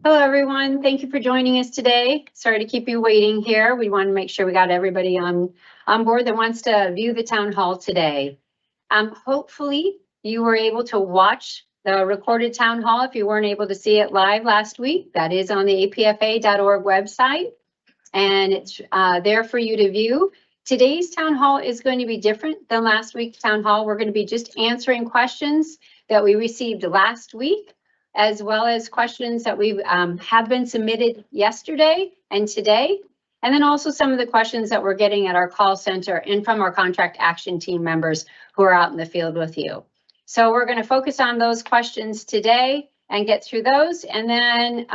Hello, everyone. Thank you for joining us today. Sorry to keep you waiting here. We want to make sure we got everybody on board that wants to view the town hall today. Hopefully you were able to watch the recorded town hall if you weren't able to see it live last week. That is on the apfa.org website, and it's there for you to view. Today's town hall is going to be different than last week's town hall. We're going to be just answering questions that we received last week, as well as questions that we have been submitted yesterday and today, and then also some of the questions that we're getting at our call center and from our contract action team members who are out in the field with you. So we're going to focus on those questions today and get through those, and then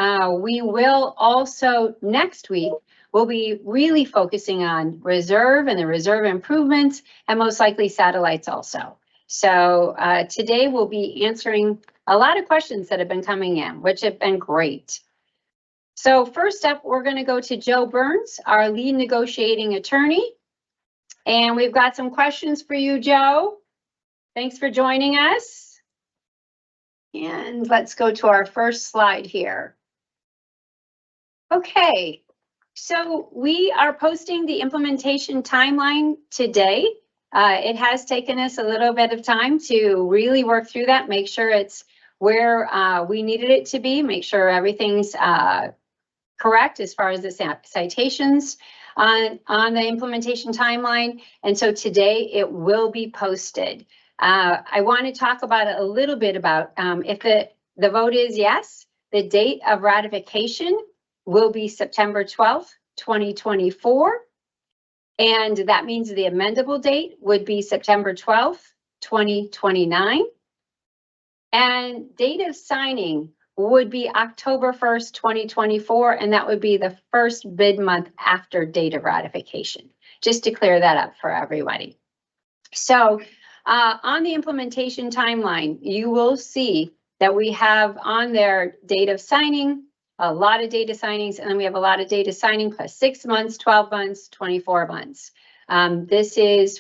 we will also next week, we'll be really focusing on reserve and the reserve improvements, and most likely satellites also. So today we'll be answering a lot of questions that have been coming in, which have been great. So first up, we're going to go to Joe Burns, our lead negotiating attorney. And we've got some questions for you, Joe. Thanks for joining us. And let's go to our first slide here. Okay, so we are posting the implementation timeline today. It has taken us a little bit of time to really work through that, make sure it's where we needed it to be, make sure everything's correct as far as the citations on the implementation timeline. And so today it will be posted. I want to talk about it a little bit about if the vote is yes, the date of ratification will be September 12th, 2024. And that means the amendable date would be September 12th, 2029. And date of signing would be October 1st, 2024, and that would be the first bid month after date of ratification, just to clear that up for everybody. So on the implementation timeline, you will see that we have on there date of signing, a lot of data signings, and then we have a lot of data signing plus 6 months, 12 months, 24 months.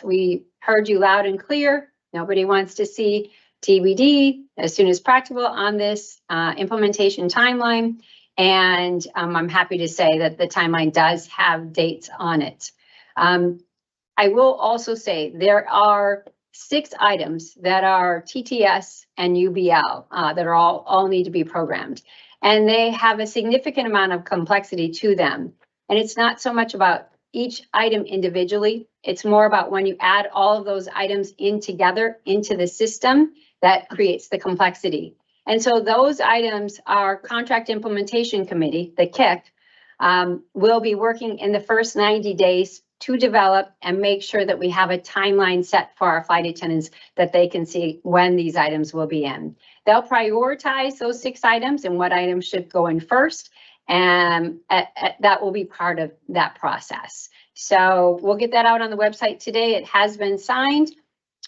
We heard you loud and clear. Nobody wants to see TBD as soon as practical on this implementation timeline. And I'm happy to say that the timeline does have dates on it. I will also say there are 6 items that are TTS and UBL that are all need to be programmed. And they have a significant amount of complexity to them. And it's not so much about each item individually. It's more about when you add all of those items in together into the system that creates the complexity. And so those items, our Contract Implementation Committee, the KIC, will be working in the first 90 days to develop and make sure that we have a timeline set for our flight attendants that they can see when these items will be in. They'll prioritize those 6 items and what items should go in first, and that will be part of that process. So we'll get that out on the website today. It has been signed.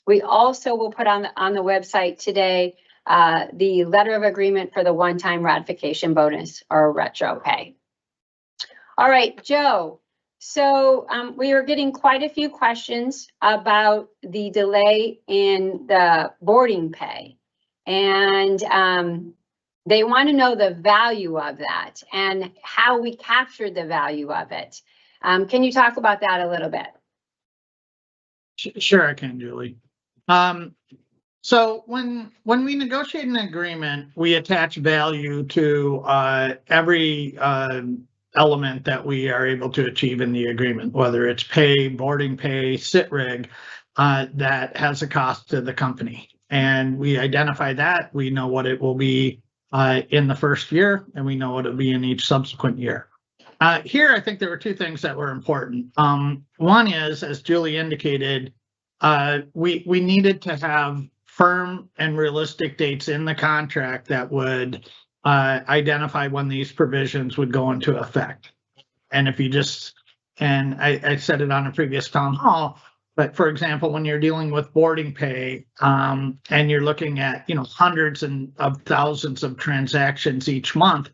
We also will put on the website today the letter of agreement for the one-time ratification bonus or retro pay. All right, Joe. So we are getting quite a few questions about the delay in the boarding pay, and they want to know the value of that and how we captured the value of it. Can you talk about that a little bit? Sure, I can, Julie. So when we negotiate an agreement, we attach value to every element that we are able to achieve in the agreement, whether it's pay, boarding pay, sit rig, that has a cost to the company. And we identify that. We know what it will be in the first year, and we know what it'll be in each subsequent year. Here, I think there were 2 things that were important. One is, as Julie indicated, we needed to have firm and realistic dates in the contract that would identify when these provisions would go into effect. And if you just, and I said it on a previous town hall, but for example, when you're dealing with boarding pay and you're looking at, hundreds of thousands of transactions each month,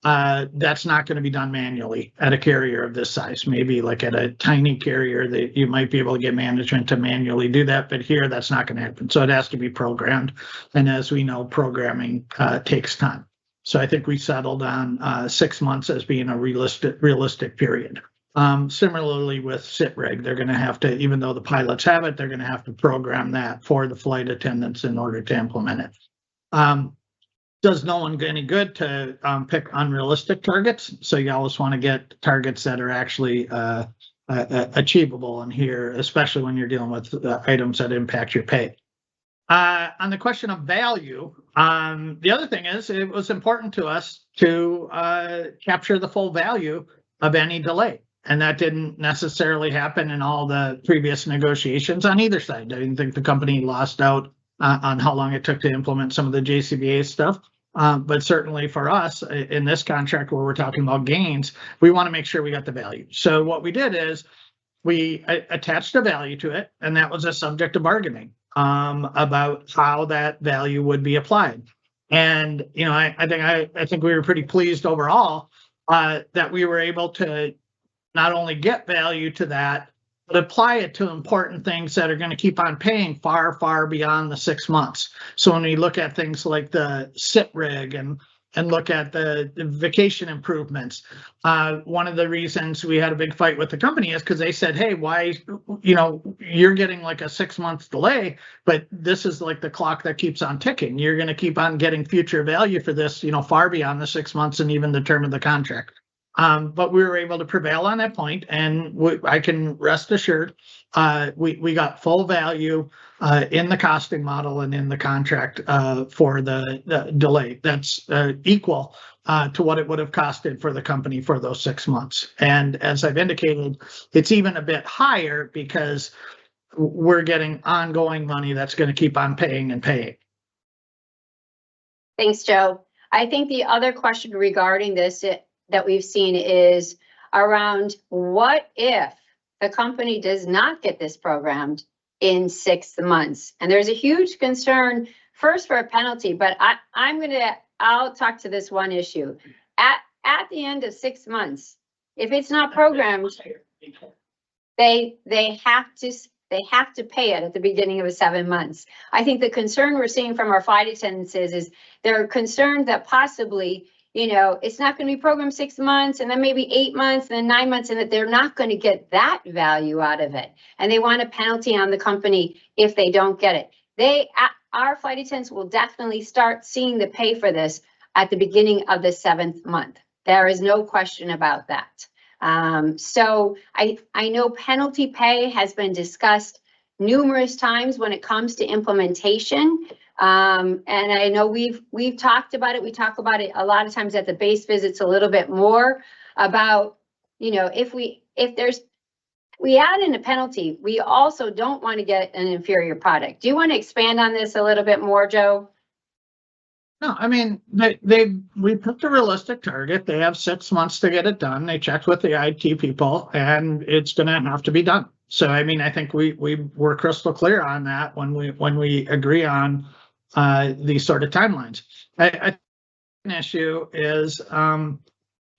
that's not going to be done manually at a carrier of this size. Maybe like at a tiny carrier that you might be able to get management to manually do that, but here that's not going to happen. So it has to be programmed. And as we know, programming takes time. So I think we settled on 6 months as being a realistic period. Similarly with SITREG, they're going to have to, even though the pilots have it, they're going to have to program that for the flight attendants in order to implement it. Does no one get any good to pick unrealistic targets? So you always want to get targets that are actually achievable in here, especially when you're dealing with items that impact your pay. On the question of value, the other thing is it was important to us to capture the full value of any delay. And that didn't necessarily happen in all the previous negotiations on either side. I didn't think the company lost out on how long it took to implement some of the JCBA stuff. But certainly for us in this contract where we're talking about gains, we want to make sure we got the value. So what we did is we attached a value to it, and that was a subject of bargaining about how that value would be applied. And you know, I think we were pretty pleased overall that we were able to not only get value to that, but apply it to important things that are going to keep on paying far, far beyond the 6 months. So when we look at things like the SITREG and look at the vacation improvements, one of the reasons we had a big fight with the company is because they said, hey, why, you know, you're getting like a 6 month delay, but this is like the clock that keeps on ticking. You're going to keep on getting future value for this, you know, far beyond the 6 months and even the term of the contract. But we were able to prevail on that point, and I can rest assured we got full value in the costing model and in the contract for the delay. That's equal to what it would have costed for the company for those 6 months. And as I've indicated, it's even a bit higher because we're getting ongoing money that's going to keep on paying and paying. Thanks, Joe. I think the other question regarding this that we've seen is around what if the company does not get this programmed in 6 months? And there's a huge concern first for a penalty, but I'll talk to this one issue. At the end of 6 months, if it's not programmed, they have to pay it at the beginning of 7 months. I think the concern we're seeing from our flight attendants is they're concerned that possibly, you know, it's not going to be programmed 6 months and then maybe 8 months and then 9 months, and that they're not going to get that value out of it. And they want a penalty on the company if they don't get it. Our flight attendants will definitely start seeing the pay for this at the beginning of the 7th month. There is no question about that. So I know penalty pay has been discussed numerous times when it comes to implementation. And I know we've talked about it. We talk about it a lot of times at the base visits a little bit more about, you know, if we add in a penalty, we also don't want to get an inferior product. Do you want to expand on this a little bit more, Joe? No, I mean, we picked a realistic target. They have 6 months to get it done. They checked with the IT people, and it's going to have to be done. So, I mean, I think we were crystal clear on that when we agree on these sort of timelines. I think an issue is,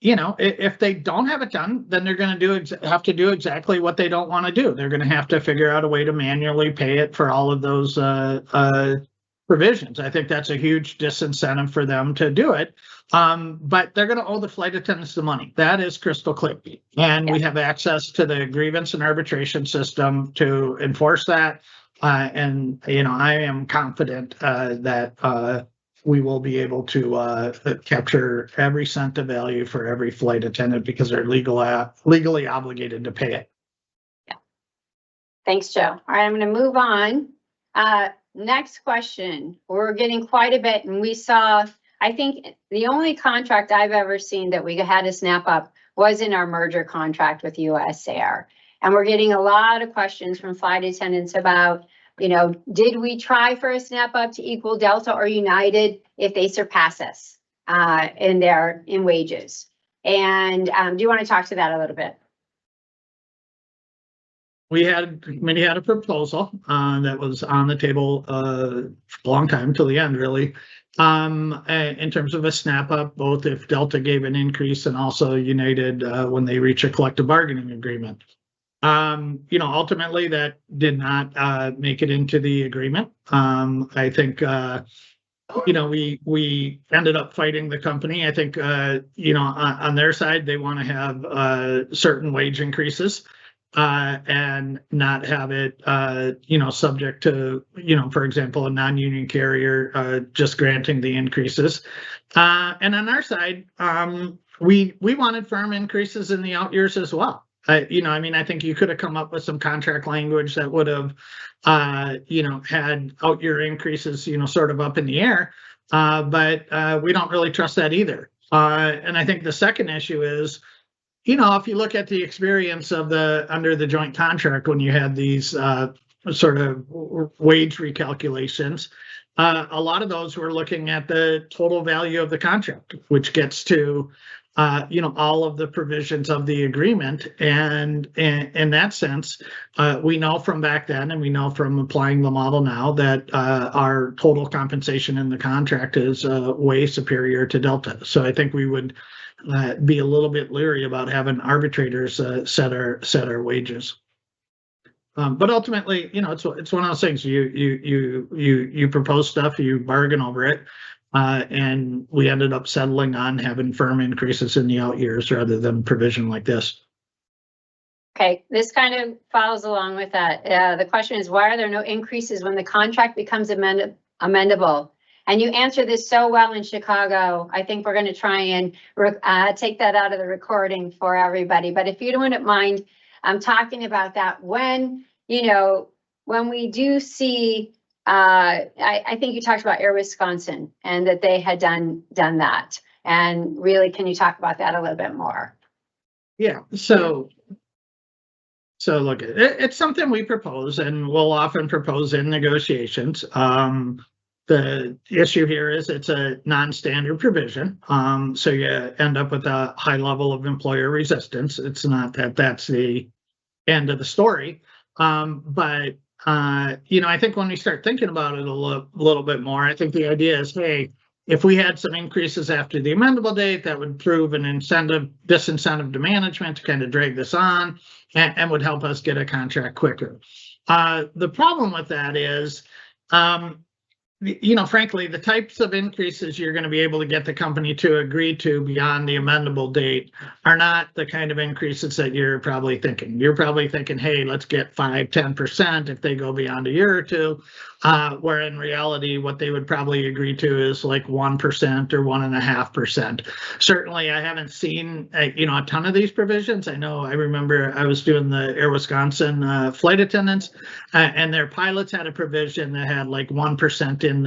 you know, if they don't have it done, then they're going to have to do exactly what they don't want to do. They're going to have to figure out a way to manually pay it for all of those provisions. I think that's a huge disincentive for them to do it. But they're going to owe the flight attendants the money. That is crystal clear. And we have access to the grievance and arbitration system to enforce that. And, you know, I am confident that we will be able to capture every cent of value for every flight attendant because they're legally obligated to pay it. Yeah. Thanks, Joe. All right, I'm going to move on. Next question. We're getting quite a bit, and we saw, I think the only contract I've ever seen that we had to snap up was in our merger contract with USAir. And we're getting a lot of questions from flight attendants about, you know, did we try for a snap up to equal Delta or United if they surpass us in wages? And do you want to talk to that a little bit? Committee had a proposal that was on the table a long time till the end, really, in terms of a snap up, both if Delta gave an increase and also United when they reach a collective bargaining agreement. You know, ultimately that did not make it into the agreement. I think we ended up fighting the company. I think, on their side, they want to have certain wage increases and not have it, subject to, for example, a non-union carrier just granting the increases. And on our side, we wanted firm increases in the out years as well. I think you could have come up with some contract language that would have, had out year increases, sort of up in the air. But we don't really trust that either. And I think the second issue is, if you look at the experience of under the joint contract, when you had these sort of wage recalculations, a lot of those were looking at the total value of the contract, which gets to all of the provisions of the agreement. And in that sense, we know from back then, and we know from applying the model now, that our total compensation in the contract is way superior to Delta. So I think we would be a little bit leery about having arbitrators set our wages. But ultimately, it's one of those things. You propose stuff, you bargain over it. And we ended up settling on having firm increases in the out years rather than provision like this. Okay, this kind of follows along with that. The question is, why are there no increases when the contract becomes amendable? And you answer this so well in Chicago. I think we're going to try and take that out of the recording for everybody. But if you wouldn't mind, I'm talking about that when we do see. I think you talked about Air Wisconsin and that they had done that. And really, can you talk about that a little bit more? Yeah. So look, it's something we propose, and we'll often propose in negotiations. The issue here is it's a non-standard provision. So you end up with a high level of employer resistance. It's not that that's the end of the story. But I think when we start thinking about it a little bit more, I think the idea is, hey, if we had some increases after the amendable date, that would prove an disincentive to management to kind of drag this on and would help us get a contract quicker. The problem with that is, frankly, the types of increases you're going to be able to get the company to agree to beyond the amendable date are not the kind of increases that you're probably thinking. You're probably thinking, hey, let's get 5-10% if they go beyond a year or two, where in reality, what they would probably agree to is like 1% or 1.5%. Certainly, I haven't seen a ton of these provisions. I remember I was doing the Air Wisconsin flight attendants, and their pilots had a provision that had like 1% in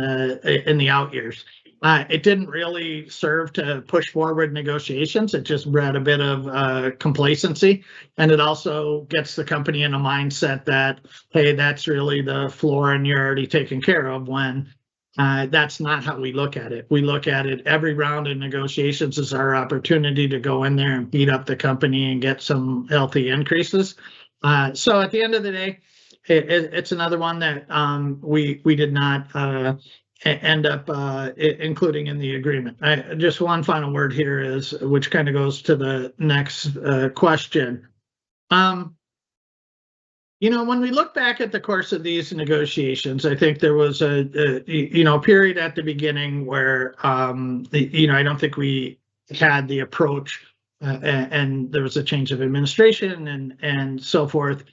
the out years. It didn't really serve to push forward negotiations. It just bred a bit of complacency, and it also gets the company in a mindset that, hey, that's really the floor and you're already taken care of, when that's not how we look at it. We look at it, every round of negotiations is our opportunity to go in there and beat up the company and get some healthy increases. So at the end of the day, it's another one that we did not end up including in the agreement. Just one final word here is, which kind of goes to the next question. When we look back at the course of these negotiations, I think there was a period at the beginning where I don't think we had the approach, and there was a change of administration and so forth.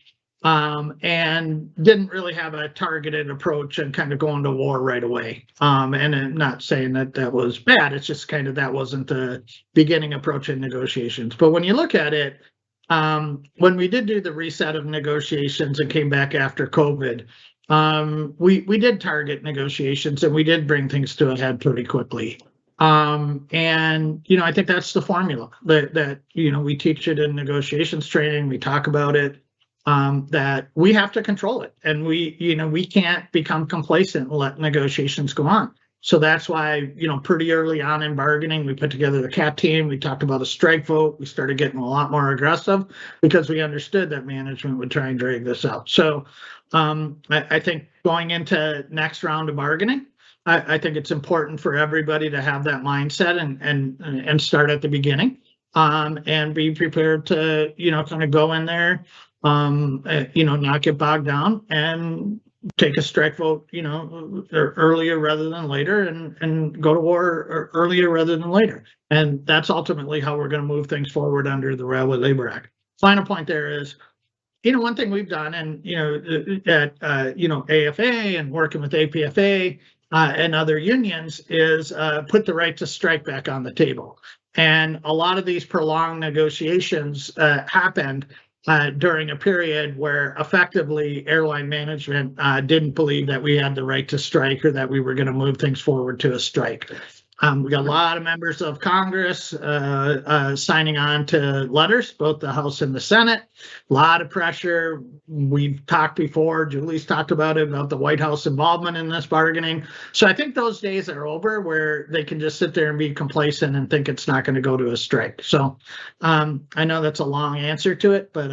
And didn't really have a targeted approach and kind of going to war right away. And I'm not saying that was bad. It's just kind of that wasn't the beginning approach in negotiations. But when you look at it, when we did do the reset of negotiations and came back after COVID, we did target negotiations and we did bring things to a head pretty quickly. And I think that's the formula that we teach it in negotiations training. We talk about it. That we have to control it, and we can't become complacent and let negotiations go on. So that's why, pretty early on in bargaining, we put together the CAT team. We talked about a strike vote. We started getting a lot more aggressive because we understood that management would try and drag this out. So I think going into next round of bargaining, I think it's important for everybody to have that mindset and start at the beginning, and be prepared to, kind of go in there, not get bogged down and, take a strike vote, earlier rather than later, and go to war earlier rather than later. And that's ultimately how we're going to move things forward under the Railway Labor Act. Final point there is, one thing we've done, and at AFA and working with APFA and other unions, is put the right to strike back on the table. And a lot of these prolonged negotiations happened during a period where effectively airline management didn't believe that we had the right to strike or that we were going to move things forward to a strike. We got a lot of members of Congress signing on to letters, both the House and the Senate. A lot of pressure. We've talked before, Julie's talked about it, about the White House involvement in this bargaining. So I think those days are over where they can just sit there and be complacent and think it's not going to go to a strike. So I know that's a long answer to it, but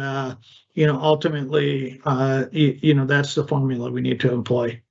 ultimately, that's the formula we need to employ.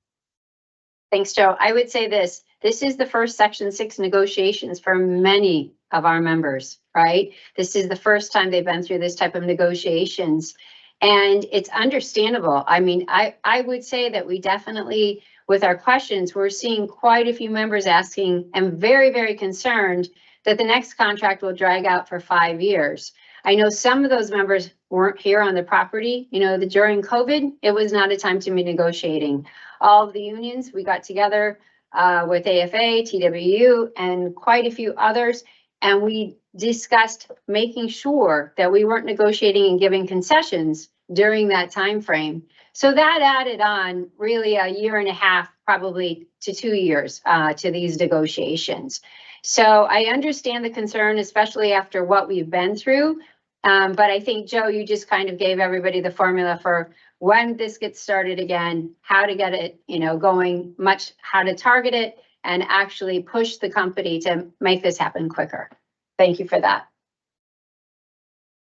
Thanks, Joe. I would say this is the first Section 6 negotiations for many of our members, right? This is the first time they've been through this type of negotiations, and it's understandable. I mean, I would say that we definitely, with our questions, we're seeing quite a few members asking and very, very concerned that the next contract will drag out for 5 years. I know some of those members weren't here on the property. During COVID, it was not a time to be negotiating. All of the unions, we got together with AFA, TWU, and quite a few others, and we discussed making sure that we weren't negotiating and giving concessions during that time frame. So that added on really a year and a half, probably to 2 years to these negotiations. So I understand the concern, especially after what we've been through. But I think, Joe, you just kind of gave everybody the formula for when this gets started again, how to get it, going, how to target it and actually push the company to make this happen quicker. Thank you for that.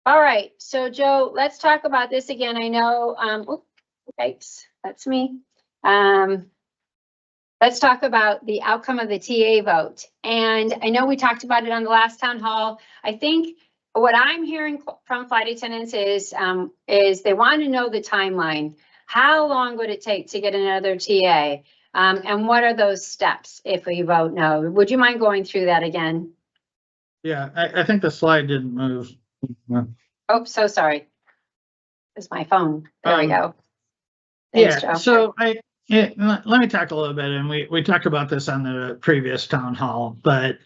All right, so Joe, let's talk about this again. I know, thanks, that's me. Let's talk about the outcome of the TA vote. And I know we talked about it on the last town hall. I think what I'm hearing from flight attendants is they want to know the timeline. How long would it take to get another TA? And what are those steps if we vote no? Would you mind going through that again? Yeah, I think the slide didn't move. Oh, so sorry. It's my phone. There we go. Thanks, yeah, Joe. so let me talk a little bit, and we talked about this on the previous town hall, but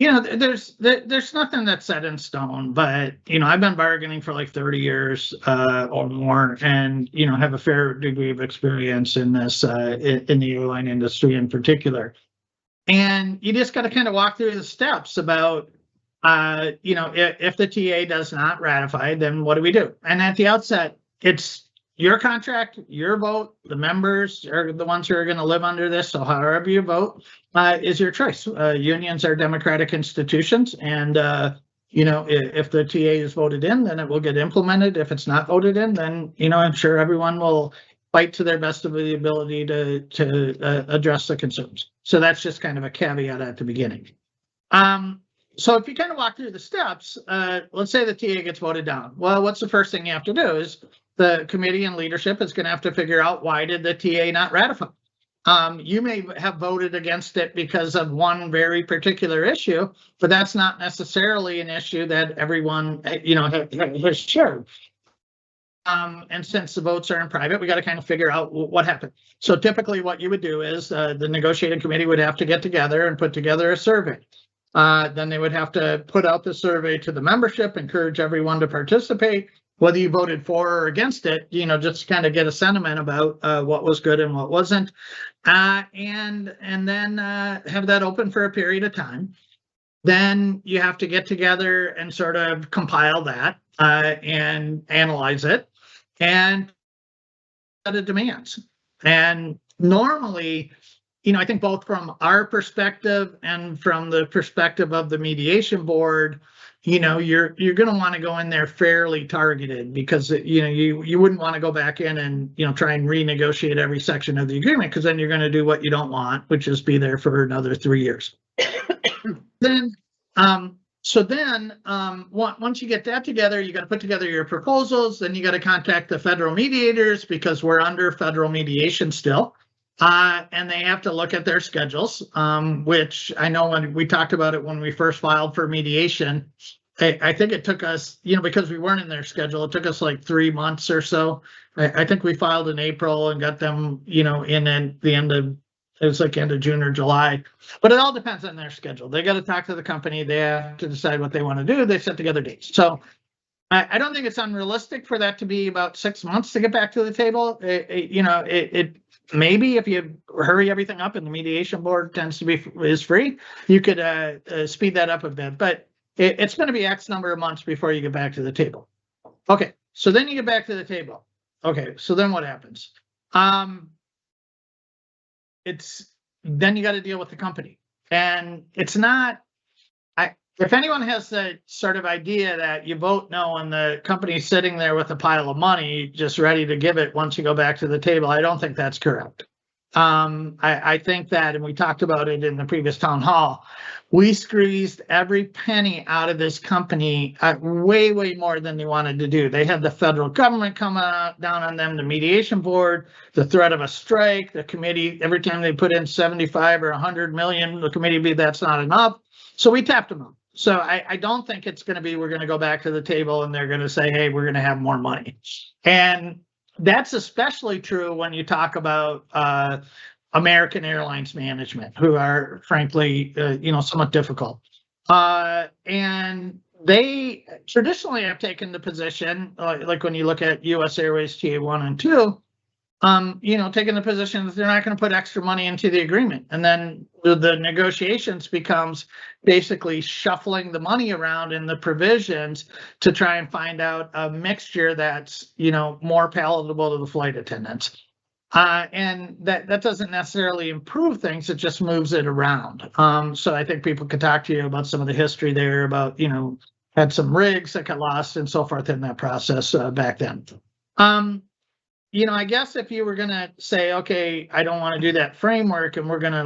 there's nothing that's set in stone, but I've been bargaining for like 30 years or more, and have a fair degree of experience in this in the airline industry in particular. And you just got to kind of walk through the steps about if the TA does not ratify, then what do we do? And at the outset, it's your contract, your vote. The members are the ones who are going to live under this. So however you vote is your choice. Unions are democratic institutions, and if the TA is voted in, then it will get implemented. If it's not voted in, then I'm sure everyone will fight to their best of the ability to address the concerns. So that's just kind of a caveat at the beginning. So if you kind of walk through the steps, let's say the TA gets voted down. Well, what's the first thing you have to do is the committee and leadership is going to have to figure out, why did the TA not ratify? You may have voted against it because of one very particular issue, but that's not necessarily an issue that everyone has shared. And since the votes are in private, we got to kind of figure out what happened. So typically what you would do is the negotiating committee would have to get together and put together a survey. Then they would have to put out the survey to the membership, encourage everyone to participate, whether you voted for or against it, just kind of get a sentiment about what was good and what wasn't, and then have that open for a period of time. Then you have to get together and sort of compile that and analyze it and set the demands. And normally, I think both from our perspective and from the perspective of the mediation board, you're going to want to go in there fairly targeted, because you wouldn't want to go back in and try and renegotiate every section of the agreement, because then you're going to do what you don't want, which is be there for another 3 years. Then So then, once you get that together, you got to put together your proposals. Then you got to contact the federal mediators because we're under federal mediation still. And they have to look at their schedules, which I know when we talked about it when we first filed for mediation, I think it took us, because we weren't in their schedule, it took us like 3 months or so. I think we filed in April and got them, in at the end of, it was like end of June or July, but it all depends on their schedule. They got to talk to the company. They have to decide what they want to do. They set together dates. So I don't think it's unrealistic for that to be about 6 months to get back to the table. It maybe if you hurry everything up and the mediation board is free, you could speed that up a bit, but it's going to be X number of months before you get back to the table. Okay, so then you get back to the table. Okay, so then what happens? Then you got to deal with the company, and it's not. If anyone has the sort of idea that you vote no and the company's sitting there with a pile of money just ready to give it once you go back to the table, I don't think that's correct. I think that, and we talked about it in the previous town hall, we squeezed every penny out of this company way, way more than they wanted to do. They had the federal government coming down on them, the mediation board, the threat of a strike, the committee, every time they put in 75 or 100 million, the committee be that's not enough. So we tapped them up. So I don't think it's going to be, we're going to go back to the table and they're going to say, hey, we're going to have more money. And that's especially true when you talk about American Airlines management, who are frankly, somewhat difficult. And they traditionally have taken the position, like when you look at US Airways TA1 and 2, taking the position that they're not going to put extra money into the agreement. And then the negotiations becomes basically shuffling the money around in the provisions to try and find out a mixture that's, more palatable to the flight attendants. And that doesn't necessarily improve things. It just moves it around. So I think people could talk to you about some of the history there about, had some rigs that got lost and so forth in that process back then. I guess if you were going to say, okay, I don't want to do that framework and we're going to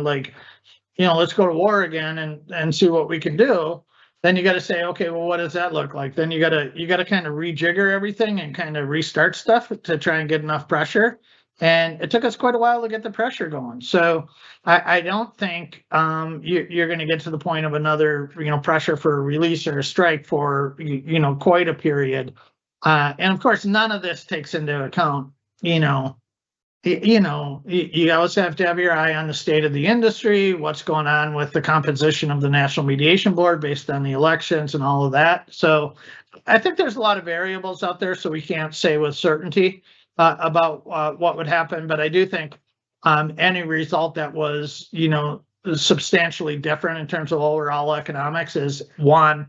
let's go to war again and see what we can do, then you got to say, okay, well, what does that look like? Then you got to kind of rejigger everything and kind of restart stuff to try and get enough pressure. And it took us quite a while to get the pressure going. So I don't think you're going to get to the point of another, pressure for a release or a strike for, quite a period. And of course, none of this takes into account, you always have to have your eye on the state of the industry, what's going on with the composition of the National Mediation Board based on the elections and all of that. So I think there's a lot of variables out there, so we can't say with certainty about what would happen. But I do think any result that was, substantially different in terms of overall economics is one,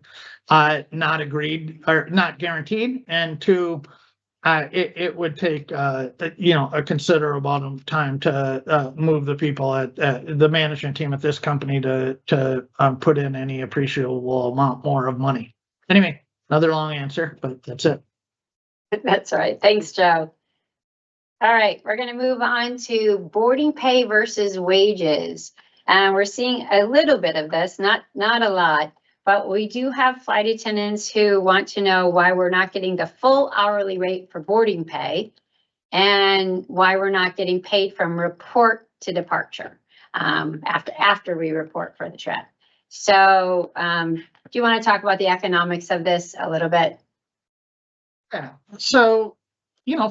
not agreed or not guaranteed, and two, it would take a considerable amount of time to move the people at the management team at this company to put in any appreciable amount more of money. Anyway, another long answer, but that's it. That's all right. Thanks, Joe. All right, we're going to move on to boarding pay versus wages. And we're seeing a little bit of this, not a lot. But we do have flight attendants who want to know why we're not getting the full hourly rate for boarding pay and why we're not getting paid from report to departure after we report for the trip. So do you want to talk about the economics of this a little bit? Yeah. So,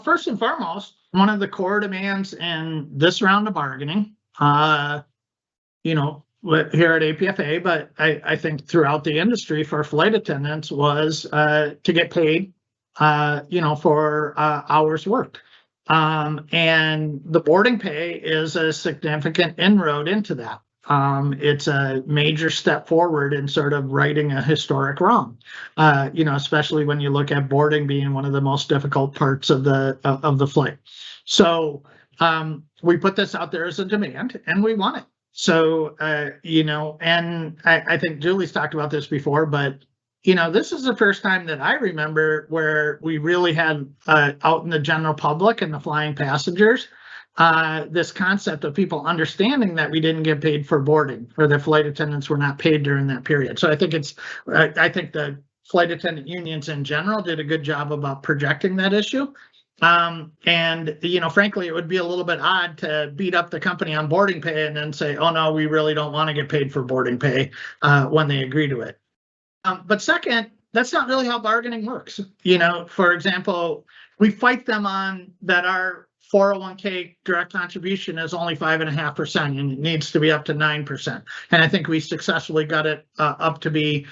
first and foremost, one of the core demands in this round of bargaining, here at APFA, but I think throughout the industry for flight attendants was to get paid, for hours worked. And the boarding pay is a significant inroad into that. It's a major step forward in sort of righting a historic wrong, especially when you look at boarding being one of the most difficult parts of the flight. So we put this out there as a demand and we won it. So, and I think Julie's talked about this before, but, this is the first time that I remember where we really had out in the general public and the flying passengers this concept of people understanding that we didn't get paid for boarding, or the flight attendants were not paid during that period. So I think I think the flight attendant unions in general did a good job about projecting that issue. And, you know, frankly, it would be a little bit odd to beat up the company on boarding pay and then say, oh, no, we really don't want to get paid for boarding pay when they agree to it. But second, that's not really how bargaining works. You know, for example, we fight them on that our 401k direct contribution is only 5.5%, and it needs to be up to 9%. And I think we successfully got it up to be,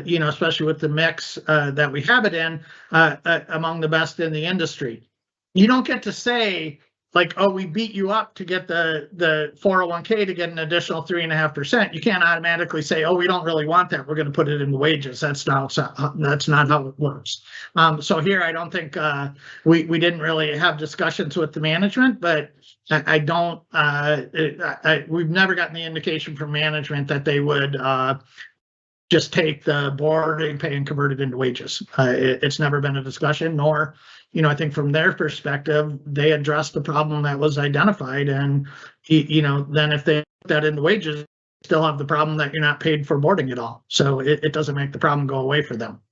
you know, especially with the mix that we have it in, among the best in the industry. You don't get to say, like, oh, we beat you up to get the 401k to get an additional 3.5%. You can't automatically say, oh, we don't really want that, we're going to put it in wages. That's not how it works. So here, I don't think we didn't really have discussions with the management, but I don't. We've never gotten the indication from management that they would just take the boarding pay and convert it into wages. It's never been a discussion, nor, you know, I think from their perspective, they addressed the problem that was identified. And, you know, then if they put that into wages, still have the problem that you're not paid for boarding at all. So it doesn't make the problem go away for them.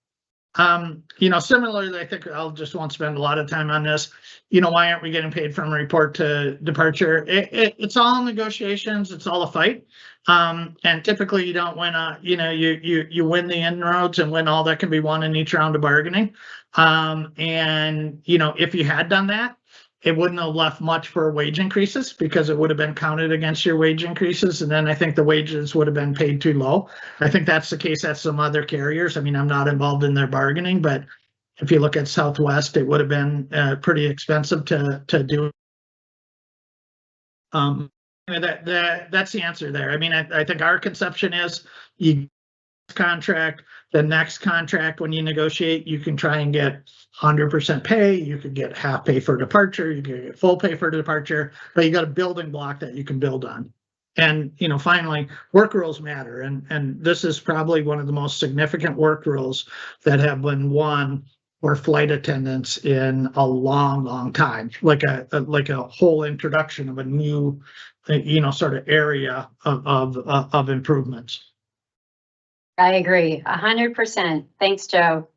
You know, similarly, I think I'll just won't spend a lot of time on this. You know, why aren't we getting paid from report to departure? It's all negotiations. It's all a fight. And typically you don't win you know, you win the inroads and win all that can be won in each round of bargaining. And, you know, if you had done that, it wouldn't have left much for wage increases, because it would have been counted against your wage increases. And then I think the wages would have been paid too low. I think that's the case at some other carriers. I mean, I'm not involved in their bargaining, but if you look at Southwest, it would have been pretty expensive to do. That's the answer there. I mean, I think our conception is you contract, the next contract, when you negotiate, you can try and get 100% pay. You could get half pay for departure. You can get full pay for departure, but you got a building block that you can build on. And, you know, finally, work rules matter. And this is probably one of the most significant work rules that have been won for flight attendants in a long time, like a whole introduction of a new, you know, sort of area of improvements. I agree 100%. Thanks, Joe.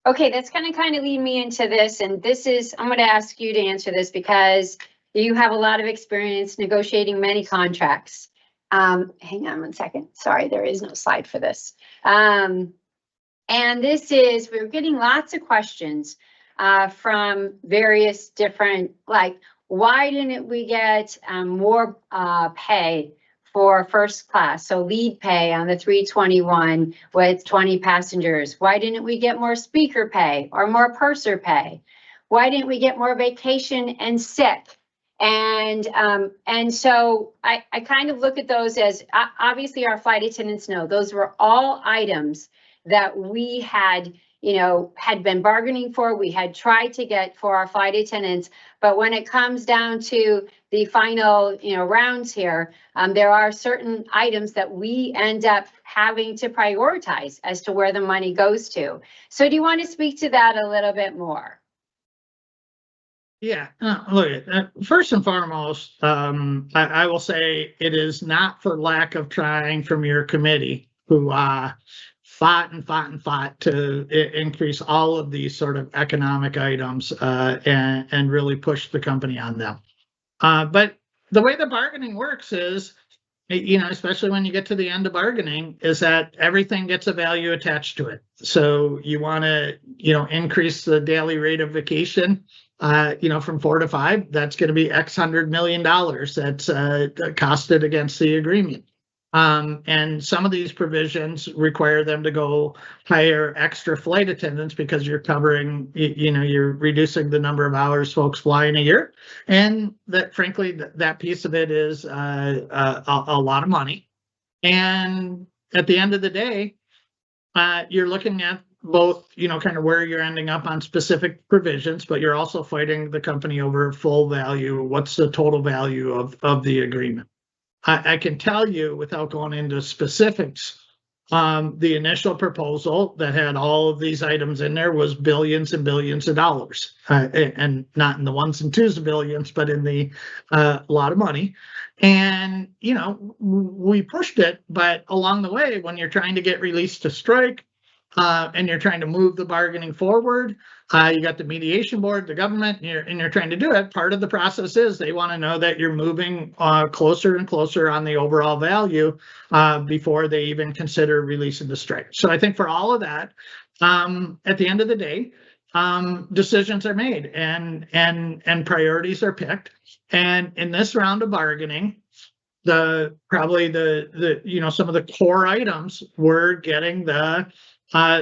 Okay, that's going to kind of lead me into this. And this is, I'm going to ask you to answer this because you have a lot of experience negotiating many contracts. Hang on one second. Sorry, there is no slide for this. And this is, we're getting lots of questions from various different, like, why didn't we get more pay for first class? So lead pay on the 321 with 20 passengers. Why didn't we get more speaker pay or more purser pay? Why didn't we get more vacation and sick? And so I kind of look at those as, obviously our flight attendants know those were all items that we had, you know, had been bargaining for. We had tried to get for our flight attendants, but when it comes down to the final, you know, rounds here, there are certain items that we end up having to prioritize as to where the money goes to. So do you want to speak to that a little bit more? Yeah, look, first and foremost, I will say it is not for lack of trying from your committee, who fought to increase all of these sort of economic items and really push the company on them. But the way the bargaining works is, you know, especially when you get to the end of bargaining, is that everything gets a value attached to it. So you want to, you know, increase the daily rate of vacation, you know, from 4 to 5. That's going to be X $100 million that's costed against the agreement. And some of these provisions require them to go hire extra flight attendants because you're covering, you know, you're reducing the number of hours folks fly in a year. And that, frankly, that piece of it is a lot of money. And at the end of the day, you're looking at both, you know, kind of where you're ending up on specific provisions, but you're also fighting the company over full value. What's the total value of the agreement? I can tell you, without going into specifics The initial proposal that had all of these items in there was billions and billions of dollars, and not in the ones and twos of billions, but in the lot of money. And, you know, we pushed it, but along the way, when you're trying to get released to strike, and you're trying to move the bargaining forward, you got the mediation board, the government, and you're trying to do it. Part of the process is they want to know that you're moving closer and closer on the overall value before they even consider releasing the strike. So I think for all of that, at the end of the day, decisions are made and priorities are picked. And in this round of bargaining, probably the you know, some of the core items were getting the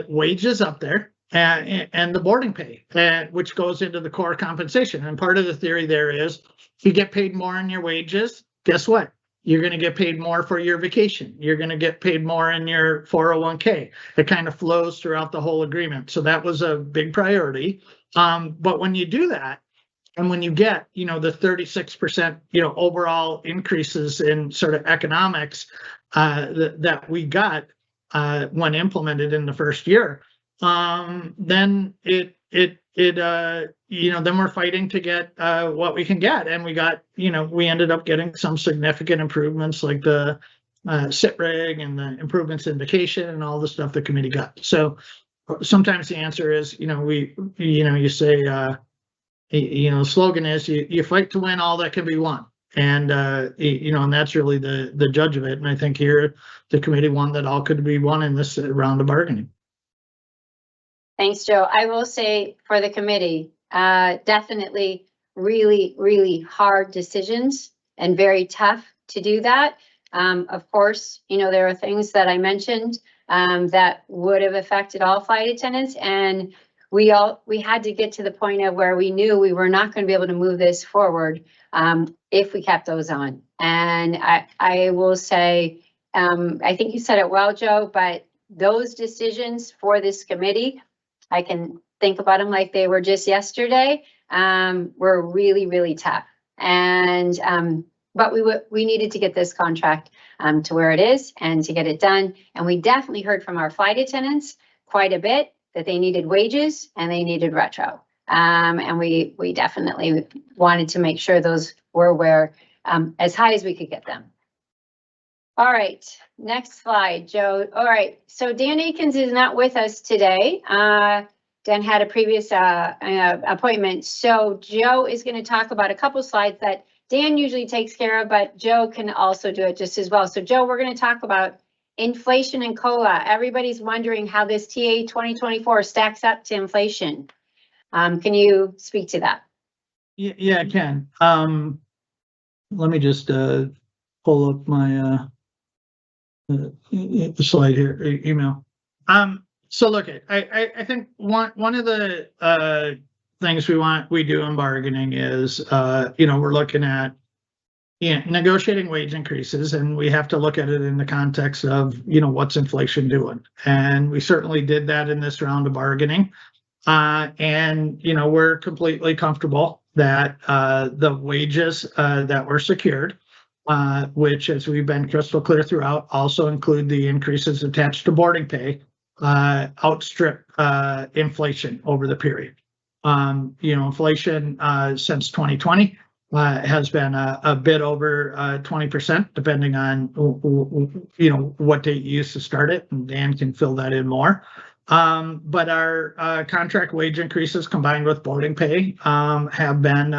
wages up there and the boarding pay, which goes into the core compensation. And part of the theory there is if you get paid more in your wages, guess what? You're going to get paid more for your vacation. You're going to get paid more in your 401k. It kind of flows throughout the whole agreement. So that was a big priority. But when you do that, and when you get, you know, the 36%, you know, overall increases in sort of economics that we got when implemented in the first year, then you know, then we're fighting to get what we can get. And we got, you know, we ended up getting some significant improvements like the sit reg and the improvements in vacation and all the stuff the committee got. So sometimes the answer is, you know, you say, you know, the slogan is you fight to win all that can be won. And, you know, and that's really the judge of it. And I think here the committee won that all could be won in this round of bargaining. Thanks, Joe. I will say for the committee, definitely really, really hard decisions and very tough to do that. Of course, you know, there are things that I mentioned that would have affected all flight attendants, and we had to get to the point of where we knew we were not going to be able to move this forward if we kept those on. And I will say, I think you said it well, Joe, but those decisions for this committee, I can think about them like they were just yesterday, were really, really tough. And but we needed to get this contract to where it is and to get it done. And we definitely heard from our flight attendants quite a bit that they needed wages and they needed retro. And we definitely wanted to make sure those were where as high as we could get them. All right, next slide, Joe. All right, so Dan Akins is not with us today. Dan had a previous appointment. So Joe is going to talk about a couple slides that Dan usually takes care of, but Joe can also do it just as well. So Joe, we're going to talk about inflation and COLA. Everybody's wondering how this TA 2024 stacks up to inflation. Can you speak to that? Yeah, I can. Let me just pull up my slide here, email. So look, I think one of the things we do in bargaining is, you know, we're looking at negotiating wage increases, and we have to look at it in the context of, you know, what's inflation doing. And we certainly did that in this round of bargaining. And, you know, we're completely comfortable that the wages that were secured, which, as we've been crystal clear throughout, also include the increases attached to boarding pay, outstrip inflation over the period. You know, inflation since 2020 has been a bit over 20%, depending on, you know, what date you used to start it, and Dan can fill that in more. But our contract wage increases combined with boarding pay have been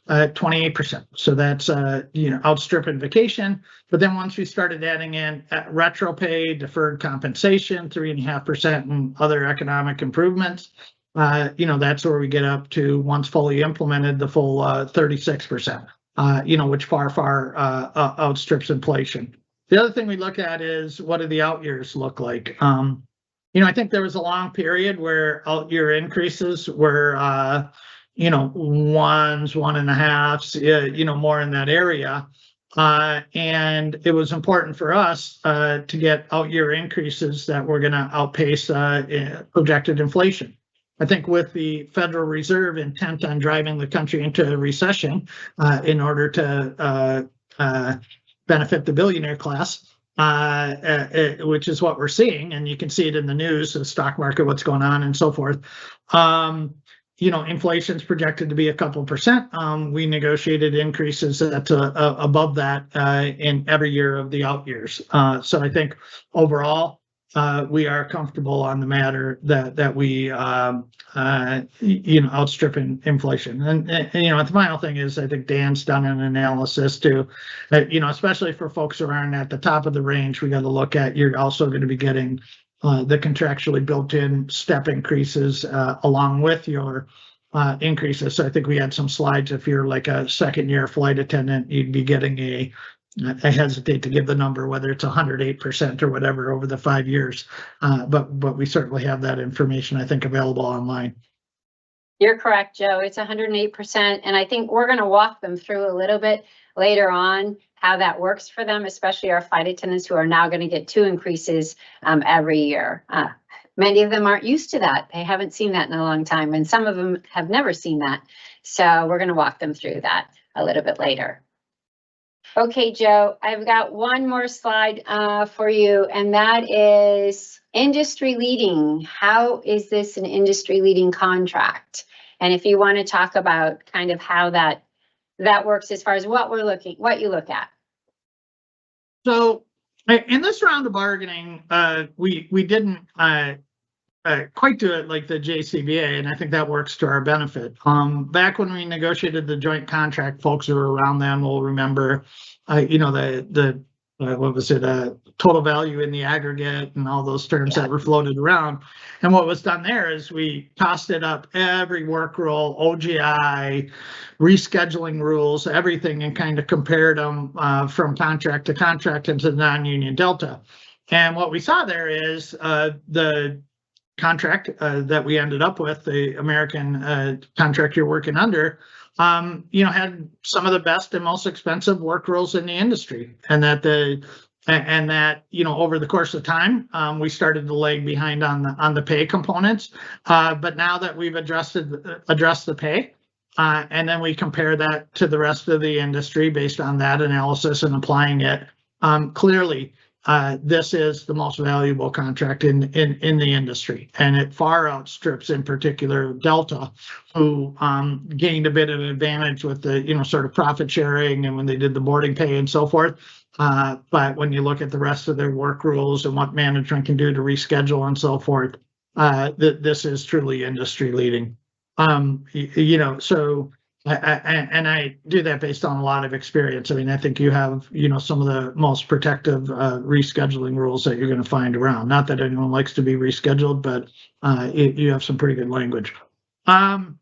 28%. So that's, you know, outstripping vacation. But then once we started adding in retro pay, deferred compensation, 3.5%, and other economic improvements, you know, that's where we get up to, once fully implemented, the full 36%, you know, which far outstrips inflation. The other thing we look at is, what do the out years look like? You know, I think there was a long period where out year increases were, you know, 1s, 1.5s, you know, more in that area. And it was important for us to get out year increases that were going to outpace projected inflation. I think with the Federal Reserve intent on driving the country into a recession in order to benefit the billionaire class, which is what we're seeing, and you can see it in the news, the stock market, what's going on, and so forth. Inflation's projected to be a couple percent. We negotiated increases at above that in every year of the out years. So I think overall, we are comfortable on the matter that we outstrip inflation. And the final thing is, I think Dan's done an analysis too. Especially for folks who aren't at the top of the range, we got to look at, you're also going to be getting the contractually built-in step increases along with your increases. So I think we had some slides. If you're like a second-year flight attendant, you'd be getting I hesitate to give the number, whether it's 108% or whatever over the 5 years, but we certainly have that information, I think, available online. You're correct, Joe. It's 108%, and I think we're going to walk them through a little bit later on how that works for them, especially our flight attendants who are now going to get 2 increases every year. Many of them aren't used to that. They haven't seen that in a long time, and some of them have never seen that. So we're going to walk them through that a little bit later. Okay, Joe, I've got one more slide for you, and that is industry leading. How is this an industry leading contract? And if you want to talk about kind of how that works as far as what you look at. So in this round of bargaining, we didn't quite do it like the JCBA, and I think that works to our benefit. Back when we negotiated the joint contract, folks who were around then will remember, what was it, total value in the aggregate and all those terms that were floated around. And what was done there is we tossed it up every work rule, OGI, rescheduling rules, everything, and kind of compared them from contract to contract into the non-union delta. And what we saw there is the contract that we ended up with, the American contract you're working under, had some of the best and most expensive work rules in the industry, and that over the course of time, we started to lag behind on the pay components. But now that we've addressed the pay, and then we compare that to the rest of the industry based on that analysis and applying it, clearly. This is the most valuable contract in the industry, and it far outstrips, in particular, Delta, who gained a bit of advantage with the sort of profit sharing and when they did the boarding pay and so forth. But when you look at the rest of their work rules and what management can do to reschedule and so forth, this is truly industry leading. So. I do that based on a lot of experience. I mean, I think you have, some of the most protective rescheduling rules that you're going to find around. Not that anyone likes to be rescheduled, but you have some pretty good language. In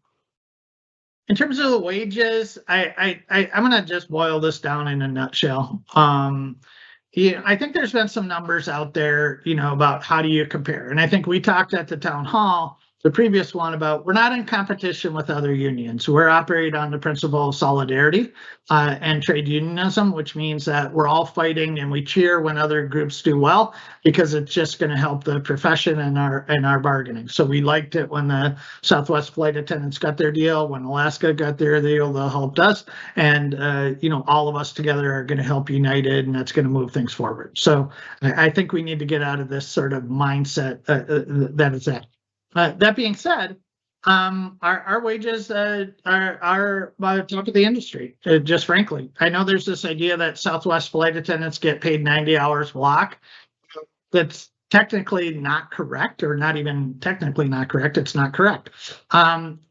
terms of the wages, I'm going to just boil this down in a nutshell. I think there's been some numbers out there, about how do you compare. And I think we talked at the town hall, the previous one, about we're not in competition with other unions. We're operating on the principle of solidarity and trade unionism, which means that we're all fighting and we cheer when other groups do well, because it's just going to help the profession and our bargaining. So we liked it when the Southwest flight attendants got their deal, when Alaska got their deal, they'll help us. And, all of us together are going to help United, and that's going to move things forward. So I think we need to get out of this sort of mindset that it's at. That being said, our wages are top of the industry, just frankly. I know there's this idea that Southwest flight attendants get paid 90 hours block. That's technically not correct, or not even technically not correct. It's not correct.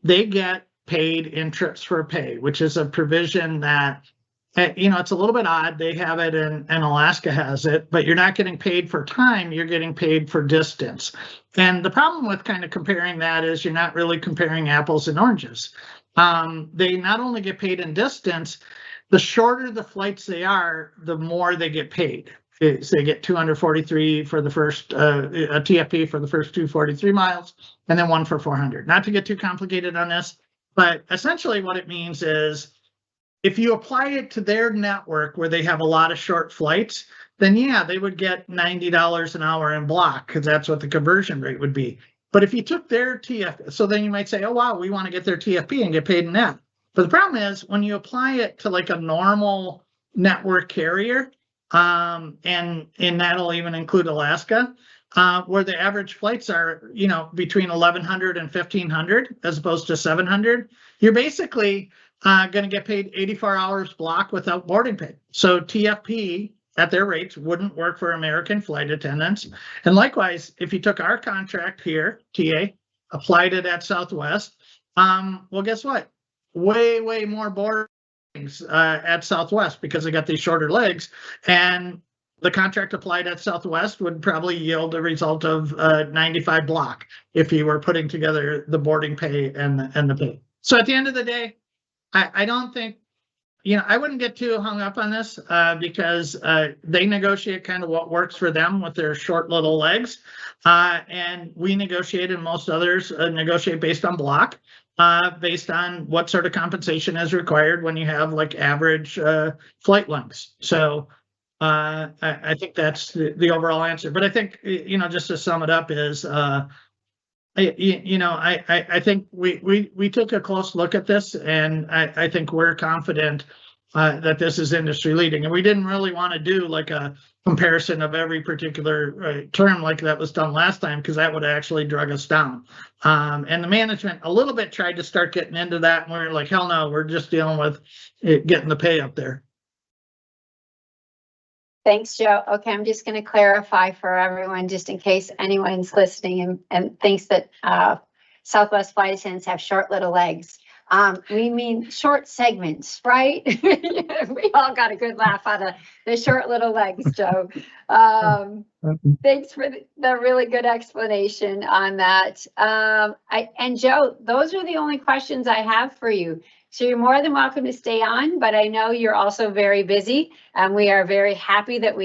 They get paid in trips for pay, which is a provision that, it's a little bit odd. They have it and Alaska has it, but you're not getting paid for time, you're getting paid for distance. And the problem with kind of comparing that is you're not really comparing apples and oranges. They not only get paid in distance, the shorter the flights they are, the more they get paid. So they get 243 for the first, a TFP for the first 243 miles, and then one for 400. Not to get too complicated on this, but essentially what it means is, if you apply it to their network where they have a lot of short flights, then yeah, they would get $90 an hour in block, because that's what the conversion rate would be. But if you took their TFP, so then you might say, oh, wow, we want to get their TFP and get paid in that. But the problem is when you apply it to like a normal network carrier, and that'll even include Alaska, where the average flights are, between 1,100 and 1,500 as opposed to 700. You're basically going to get paid 84 hours block without boarding pay. So TFP at their rates wouldn't work for American flight attendants. And likewise, if you took our contract here, TA, applied it at Southwest, well, guess what? Way more boardings at Southwest because they got these shorter legs, and the contract applied at Southwest would probably yield a result of 95 block if you were putting together the boarding pay and the pay. So at the end of the day, I don't think, I wouldn't get too hung up on this because they negotiate kind of what works for them with their short little legs. And we negotiate, and most others negotiate based on block, based on what sort of compensation is required when you have like average flight lengths. So I think that's the overall answer. But I think, just to sum it up is, I think we took a close look at this, and I think we're confident that this is industry leading. And we didn't really want to do like a comparison of every particular term like that was done last time, because that would actually drag us down. And the management a little bit tried to start getting into that, and we were like, hell no, we're just dealing with getting the pay up there. Thanks, Joe. Okay, I'm just going to clarify for everyone, just in case anyone's listening and thinks that Southwest flight attendants have short little legs. We mean short segments, right? We all got a good laugh out of the short little legs, Joe. Thanks for the really good explanation on that. And Joe, those are the only questions I have for you. So you're more than welcome to stay on, but I know you're also very busy, and we are very happy that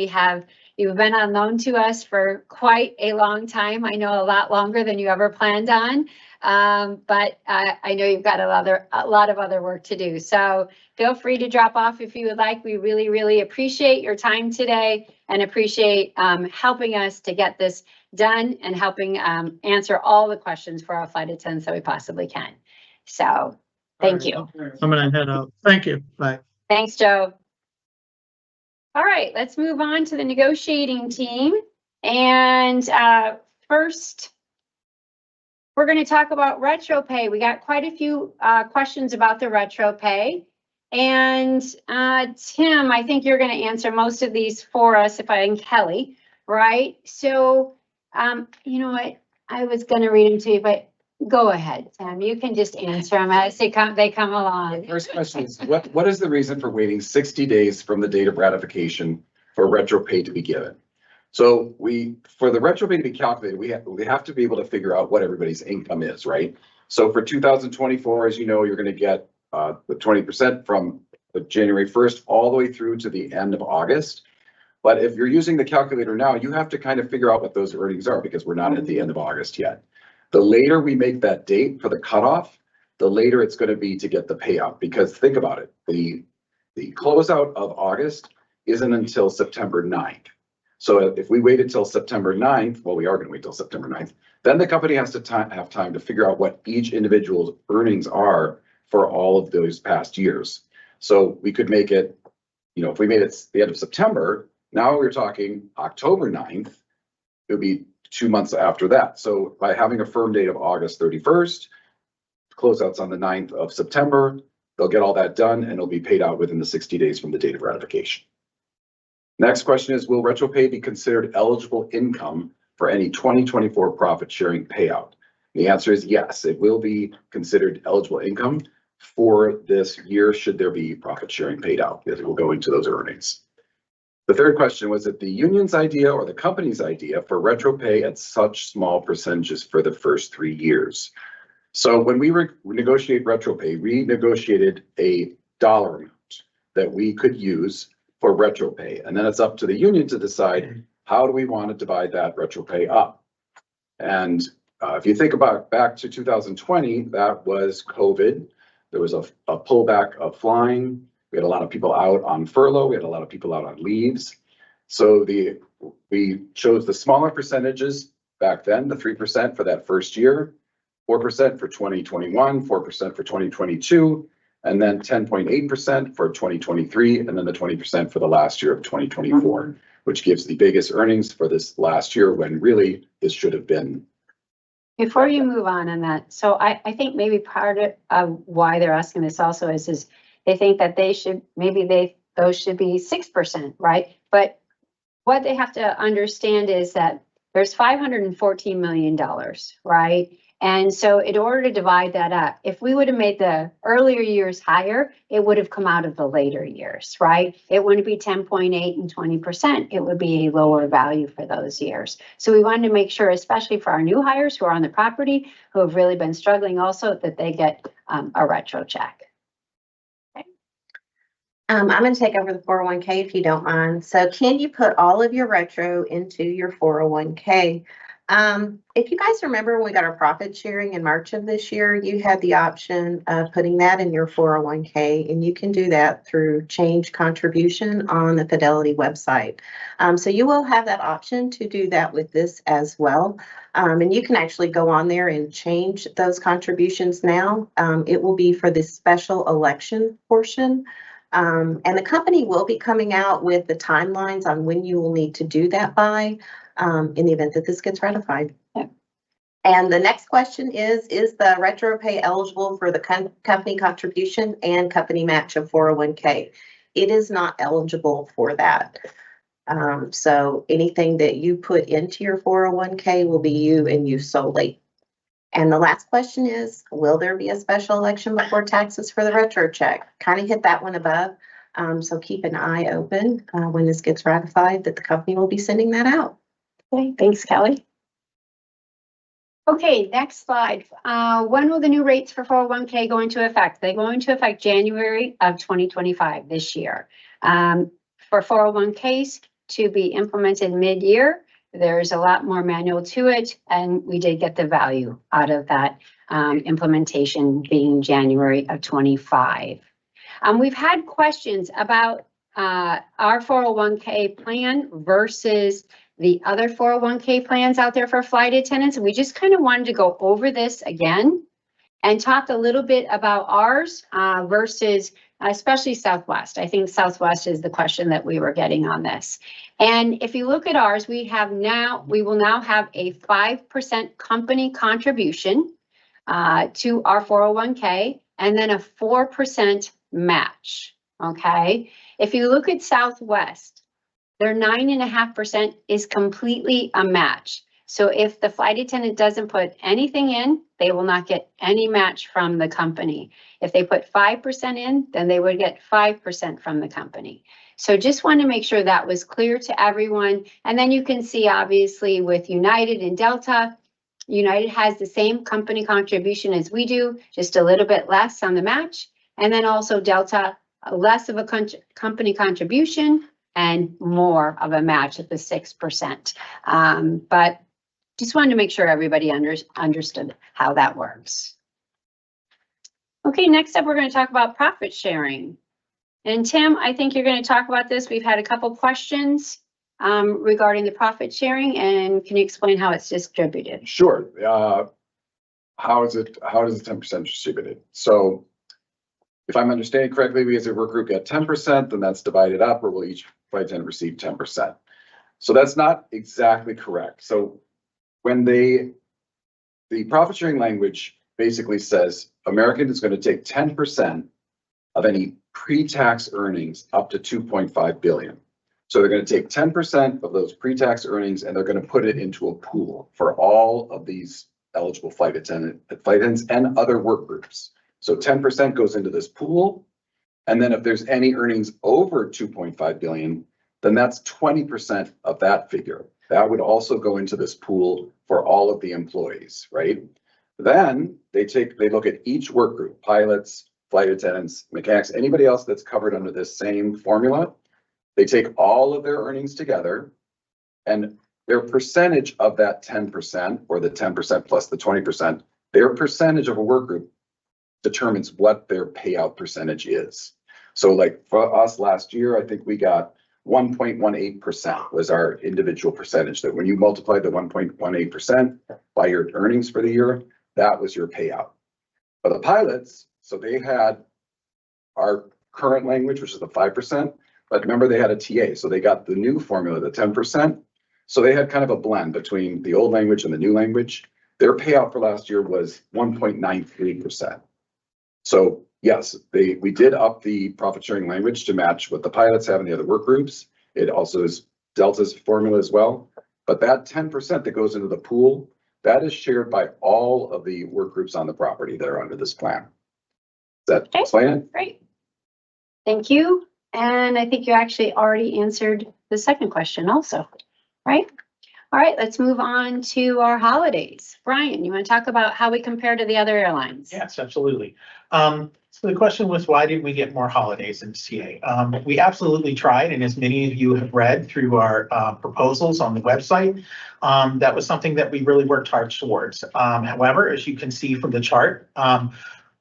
you've been on loan to us for quite a long time. I know a lot longer than you ever planned on, but I know you've got a lot of other work to do. So feel free to drop off if you would like. We really, really appreciate your time today and appreciate helping us to get this done and helping answer all the questions for our flight attendants that we possibly can. So thank you. I'm going to head out. Thank you. Bye. Thanks, Joe. All right, let's move on to the negotiating team. And first, we're going to talk about retro pay. We got quite a few questions about the retro pay. And Tim, I think you're going to answer most of these for us, and Kelly, right? So, you know what? I was going to read them to you, but go ahead, Tim. You can just answer them as they come along. First question is, what is the reason for waiting 60 days from the date of ratification for retro pay to be given? So for the retro pay to be calculated, we have to be able to figure out what everybody's income is, right? So for 2024, as you know, you're going to get the 20% from the January 1st all the way through to the end of August. But if you're using the calculator now, you have to kind of figure out what those earnings are, because we're not at the end of August yet. The later we make that date for the cutoff, the later it's going to be to get the payout. Because think about it, the closeout of August isn't until September 9th. So if we wait until September 9th, well, we are going to wait till September 9th, then the company has to have time to figure out what each individual's earnings are for all of those past years. So we could make it, if we made it the end of September, now we're talking October 9th, it would be 2 months after that. So by having a firm date of August 31st, closeouts on the 9th of September, they'll get all that done and it'll be paid out within the 60 days from the date of ratification. Next question is, will retro pay be considered eligible income for any 2024 profit sharing payout? The answer is yes, it will be considered eligible income for this year should there be profit sharing paid out, because it will go into those earnings. The third question was, it the union's idea or the company's idea for retro pay at such small percentages for the first 3 years? So when we negotiate retro pay, we negotiated a dollar amount that we could use for retro pay. And then it's up to the union to decide, how do we want to divide that retro pay up? And if you think about back to 2020, that was COVID. There was a pullback of flying. We had a lot of people out on furlough. We had a lot of people out on leaves. So we chose the smaller percentages back then, the 3% for that first year, 4% for 2021, 4% for 2022, and then 10.8% for 2023, and then the 20% for the last year of 2024, which gives the biggest earnings for this last year when really this should have been. Before you move on that, so I think maybe part of why they're asking this also is they think that those should be 6%, right? But what they have to understand is that there's $514 million, right? And so in order to divide that up, if we would have made the earlier years higher, it would have come out of the later years, right? It wouldn't be 10.8 and 20%. It would be a lower value for those years. So we wanted to make sure, especially for our new hires who are on the property, who have really been struggling also, that they get a retro check. I'm going to take over the 401k if you don't mind. So can you put all of your retro into your 401k? If you guys remember when we got our profit sharing in March of this year, you had the option of putting that in your 401k, and you can do that through change contribution on the Fidelity website. So you will have that option to do that with this as well. And you can actually go on there and change those contributions now. It will be for the special election portion. And the company will be coming out with the timelines on when you will need to do that by, in the event that this gets ratified. Yeah. And the next question is the retro pay eligible for the company contribution and company match of 401k? It is not eligible for that. So anything that you put into your 401k will be you and you solely. And the last question is, will there be a special election before taxes for the retro check? Kind of hit that one above. So keep an eye open when this gets ratified that the company will be sending that out. Okay, thanks, Kelly. Okay, next slide. When will the new rates for 401k go into effect? They go into effect January of 2025 this year. For 401ks to be implemented mid-year, there's a lot more manual to it, and we did get the value out of that implementation being January of 25. We've had questions about our 401k plan versus the other 401k plans out there for flight attendants. And we just kind of wanted to go over this again and talk a little bit about ours versus especially Southwest. I think Southwest is the question that we were getting on this. And if you look at ours, we will now have a 5% company contribution to our 401k and then a 4% match, okay? If you look at Southwest, their 9.5% is completely a match. So if the flight attendant doesn't put anything in, they will not get any match from the company. If they put 5% in, then they would get 5% from the company. So just want to make sure that was clear to everyone. And then you can see, obviously, with United and Delta, United has the same company contribution as we do, just a little bit less on the match. And then also Delta, less of a company contribution and more of a match at the 6%. But just wanted to make sure everybody understood how that works. Okay, next up, we're going to talk about profit sharing. And Tim, I think you're going to talk about this. We've had a couple questions regarding the profit sharing, and can you explain how it's distributed? Sure. How is the 10% distributed? So if I'm understanding correctly, we as a work group get 10%, then that's divided up, or will each flight attendant receive 10%? So that's not exactly correct. So when the profit sharing language basically says American is going to take 10% of any pre-tax earnings up to 2.5 billion. So they're going to take 10% of those pre-tax earnings and they're going to put it into a pool for all of these eligible flight attendants and other work groups. So 10% goes into this pool. And then if there's any earnings over 2.5 billion, then that's 20% of that figure. That would also go into this pool for all of the employees, right? Then they look at each work group, pilots, flight attendants, mechanics, anybody else that's covered under this same formula. They take all of their earnings together and their percentage of that 10% or the 10% plus the 20%, their percentage of a work group determines what their payout percentage is. So like for us last year, I think we got 1.18% was our individual percentage, that when you multiply the 1.18% by your earnings for the year, that was your payout. For the pilots, so they had our current language, which is the 5%. But remember, they had a TA, so they got the new formula, the 10%. So they had kind of a blend between the old language and the new language. Their payout for last year was 1.93%. So yes, we did up the profit sharing language to match what the pilots have in the other work groups. It also is Delta's formula as well. But that 10% that goes into the pool, that is shared by all of the work groups on the property that are under this plan. Does that explain it? Great. Thank you. And I think you actually already answered the second question also, right? All right, let's move on to our holidays. Brian, you want to talk about how we compare to the other airlines? Yes, absolutely. So the question was, why did we get more holidays in CA? We absolutely tried, and as many of you have read through our proposals on the website, that was something that we really worked hard towards. However, as you can see from the chart,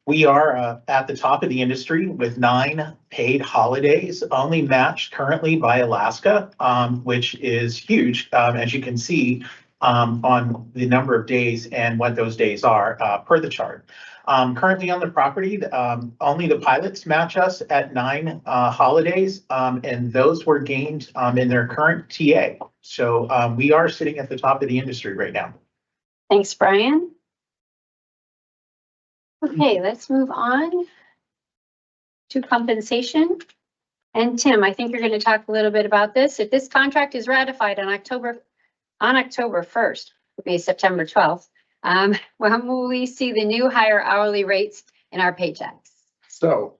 we are at the top of the industry with 9 paid holidays, only matched currently by Alaska, which is huge, as you can see on the number of days and what those days are per the chart. Currently on the property, only the pilots match us at 9 holidays, and those were gained in their current TA. So we are sitting at the top of the industry right now. Thanks, Brian. Okay, let's move on to compensation. And Tim, I think you're going to talk a little bit about this. If this contract is ratified on October 1st, would be September 12th, when will we see the new higher hourly rates in our paychecks? So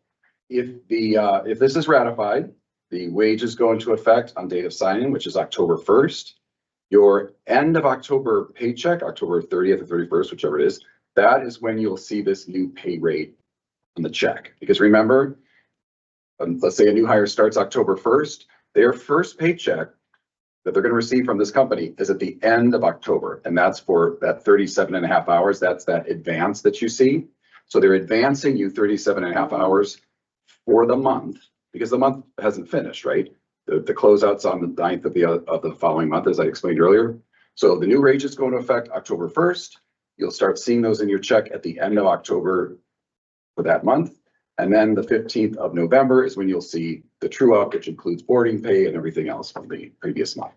if this is ratified, the wages go into effect on date of signing, which is October 1st. Your end of October paycheck, October 30th or 31st, whichever it is, that is when you'll see this new pay rate on the check. Because remember, let's say a new hire starts October 1st, their first paycheck that they're going to receive from this company is at the end of October. And that's for that 37.5 hours. That's that advance that you see. So they're advancing you 37.5 hours for the month because the month hasn't finished, right? The closeout's on the 9th of the following month, as I explained earlier. So the new wages go into effect October 1st. You'll start seeing those in your check at the end of October for that month. And then the 15th of November is when you'll see the true up, which includes boarding pay and everything else from the previous month.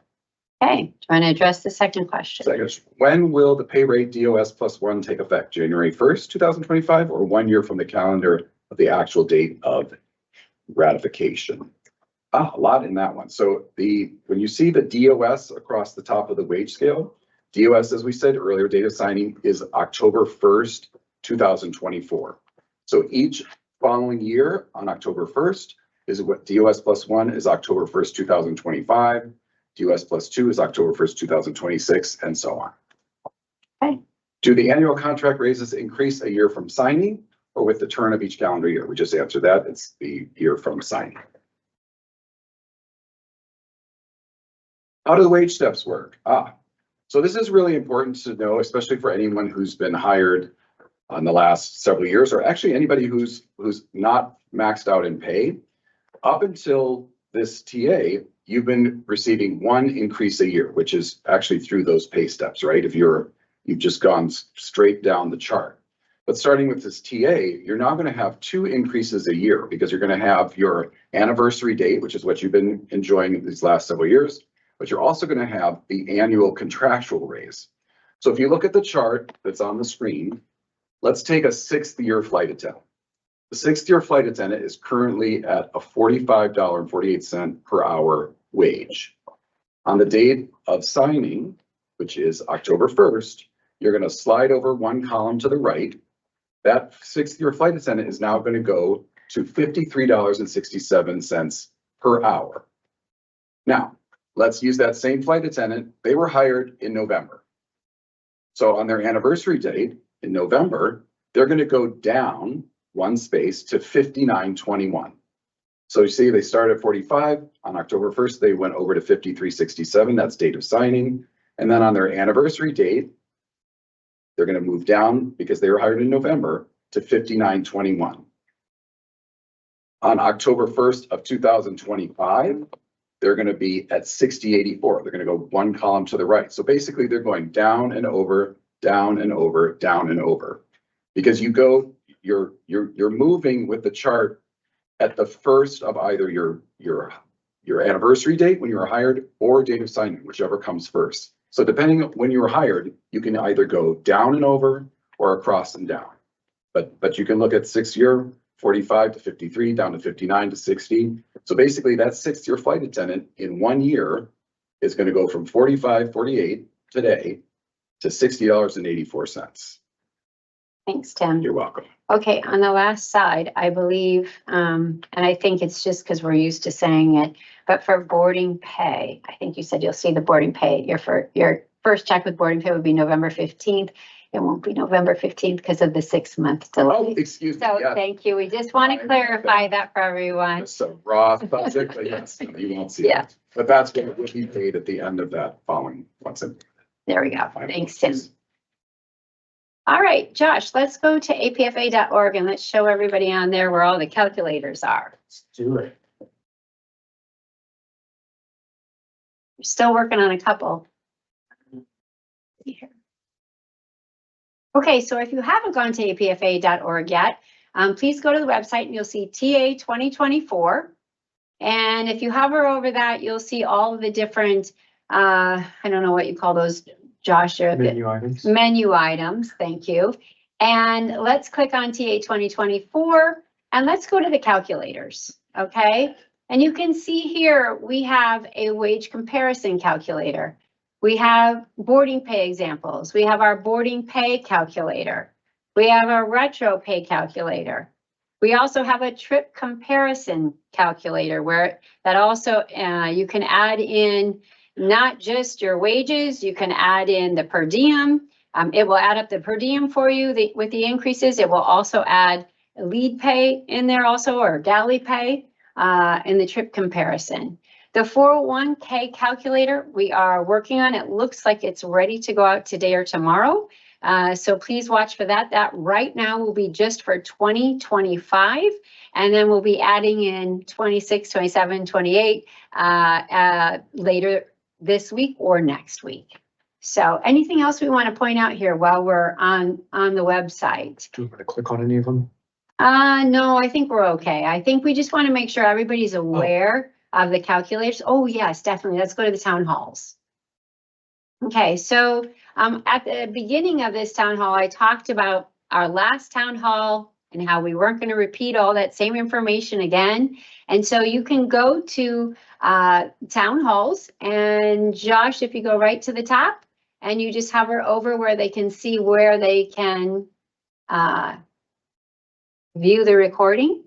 Okay, do you want to address the second question? Second, when will the pay rate DOS +1 take effect? January 1st, 2025, or 1 year from the calendar of the actual date of ratification? A lot in that one. So when you see the DOS across the top of the wage scale, DOS, as we said earlier, date of signing is October 1st, 2024. So each following year on October 1st is what DOS +1 is October 1st, 2025. DOS +2 is October 1st, 2026, and so on. Okay. Do the annual contract raises increase a year from signing or with the turn of each calendar year? We just answered that. It's the year from signing. How do the wage steps work? So this is really important to know, especially for anyone who's been hired in the last several years, or actually anybody who's not maxed out in pay. Up until this TA, you've been receiving 1 increase a year, which is actually through those pay steps, right? If you've just gone straight down the chart. But starting with this TA, you're now going to have 2 increases a year because you're going to have your anniversary date, which is what you've been enjoying these last several years. But you're also going to have the annual contractual raise. So if you look at the chart that's on the screen, let's take a 6th year flight attendant. The 6th year flight attendant is currently at a $45.48 per hour wage. On the date of signing, which is October 1st, you're going to slide over 1 column to the right. That 6th year flight attendant is now going to go to $53.67 per hour. Now, let's use that same flight attendant. They were hired in November. So on their anniversary date in November, they're going to go down 1 space to $59.21. So you see they started at 45. On October 1st, they went over to $53.67. That's date of signing. And then on their anniversary date, they're going to move down because they were hired in November to $59.21. On October 1st of 2025, they're going to be at $60.84. They're going to go 1 column to the right. So basically they're going down and over, down and over, down and over. Because you're moving with the chart at the first of either your anniversary date when you were hired or date of signing, whichever comes first. So depending on when you were hired, you can either go down and over or across and down. But you can look at 6-year, 45 to 53, down to 59 to 60. So basically that 6-year flight attendant in 1 year is going to go from 45.48 today to $60.84. Thanks, Tim. You're welcome. Okay, on the last side, I believe, and I think it's just because we're used to saying it, but for boarding pay, I think you said you'll see the boarding pay. Your first check with boarding pay would be November 15th. It won't be November 15th because of the 6-month Oh, delay. excuse me. So Yeah, thank you. We just want to clarify that for everyone. it's a raw subject, but yes, you won't see Yeah. it. But that's what will be paid at the end of that following once it. There we go. Thanks, Tim. All right, Josh, let's go to apfa.org and let's show everybody on there where all the calculators are. Let's do it. We're still working on a couple. Here. Okay, so if you haven't gone to apfa.org yet, please go to the website and you'll see TA 2024. And if you hover over that, you'll see all of the different, I don't know what you call those, Josh. Menu items. Menu items, thank you. And let's click on TA 2024 and let's go to the calculators, okay? And you can see here, we have a wage comparison calculator. We have boarding pay examples. We have our boarding pay calculator. We have our retro pay calculator. We also have a trip comparison calculator where that also you can add in not just your wages, you can add in the per diem. It will add up the per diem for you with the increases. It will also add lead pay in there also, or galley pay in the trip comparison. The 401k calculator we are working on, it looks like it's ready to go out today or tomorrow. So please watch for that. That right now will be just for 2025. And then we'll be adding in 26, 27, 28 later this week or next week. So anything else we want to point out here while we're on the website? Do you want to click on any of them? No, I think we're okay. I think we just want to make sure everybody's aware of the calculators. Oh, yes, definitely. Let's go to the town halls. Okay, so at the beginning of this town hall, I talked about our last town hall and how we weren't going to repeat all that same information again. And so you can go to town halls, and Josh, if you go right to the top and you just hover over where they can see where they can view the recording.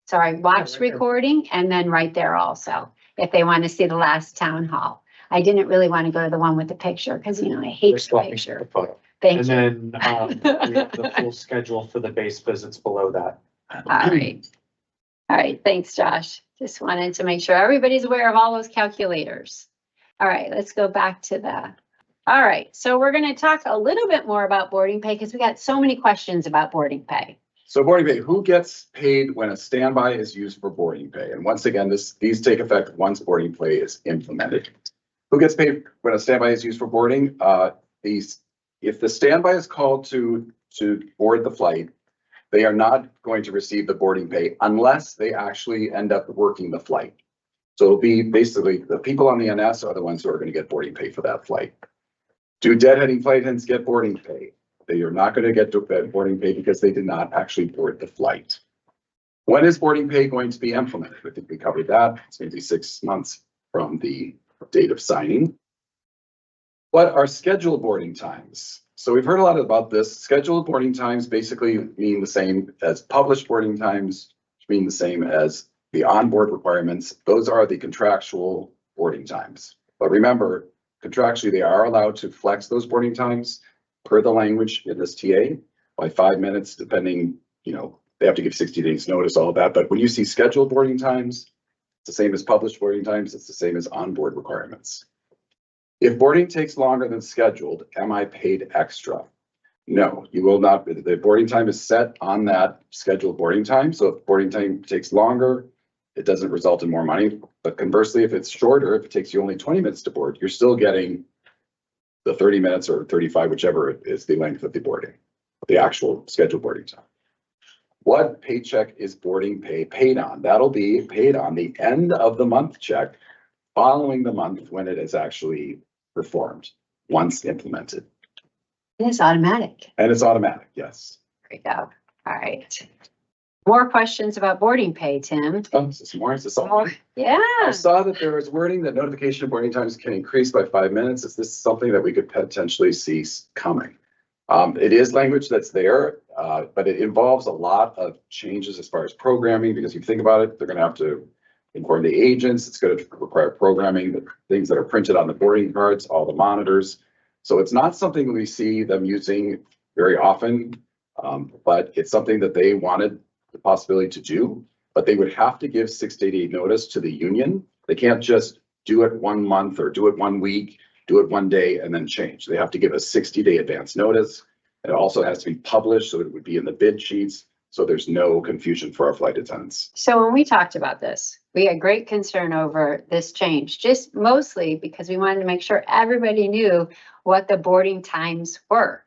Sorry, watch recording, and then right there also, if they want to see the last town hall. I didn't really want to go to the one with the picture because, you know, I hate the picture. The photo. Thank And you. then we have the full schedule for the base visits below that. All right. All right, thanks, Josh. Just wanted to make sure everybody's aware of all those calculators. All right, let's go back to the, all right. So we're going to talk a little bit more about boarding pay because we got so many questions about boarding pay. So boarding pay, who gets paid when a standby is used for boarding pay? And once again, these take effect once boarding pay is implemented. Who gets paid when a standby is used for boarding? If the standby is called to board the flight, they are not going to receive the boarding pay unless they actually end up working the flight. So it'll be basically the people on the NS are the ones who are going to get boarding pay for that flight. Do deadheading flight attendants get boarding pay? They are not going to get boarding pay because they did not actually board the flight. When is boarding pay going to be implemented? I think we covered that. It's going to be 6 months from the date of signing. What are scheduled boarding times? So we've heard a lot about this. Scheduled boarding times basically mean the same as published boarding times, which mean the same as the onboard requirements. Those are the contractual boarding times. But remember, contractually, they are allowed to flex those boarding times per the language in this TA by 5 minutes, depending, they have to give 60 days notice, all of that. But when you see scheduled boarding times, it's the same as published boarding times. It's the same as onboard requirements. If boarding takes longer than scheduled, am I paid extra? No, you will not. The boarding time is set on that scheduled boarding time. So if boarding time takes longer, it doesn't result in more money. But conversely, if it's shorter, if it takes you only 20 minutes to board, you're still getting the 30 minutes or 35, whichever is the length of the boarding, the actual scheduled boarding time. what paycheck is boarding pay paid on? That'll be paid on the end of the month check following the month when it is actually performed, once implemented. It's automatic. And it's automatic, yes. There we go. All right. More questions about boarding pay, Tim? Oh, is this more? Is this all? More? Yeah. I saw that there was wording that notification of boarding times can increase by 5 minutes. Is this something that we could potentially see coming? It is language that's there, but it involves a lot of changes as far as programming, because if you think about it, they're going to have to inform the agents. It's going to require programming, the things that are printed on the boarding cards, all the monitors. So it's not something we see them using very often, but it's something that they wanted the possibility to do, but they would have to give 6 to 8 days notice to the union. They can't just do it 1 month or do it 1 week, do it 1 day and then change. They have to give a 60-day advance notice. It also has to be published, so it would be in the bid sheets, so there's no confusion for our flight attendants. So when we talked about this, we had great concern over this change, just mostly because we wanted to make sure everybody knew what the boarding times were.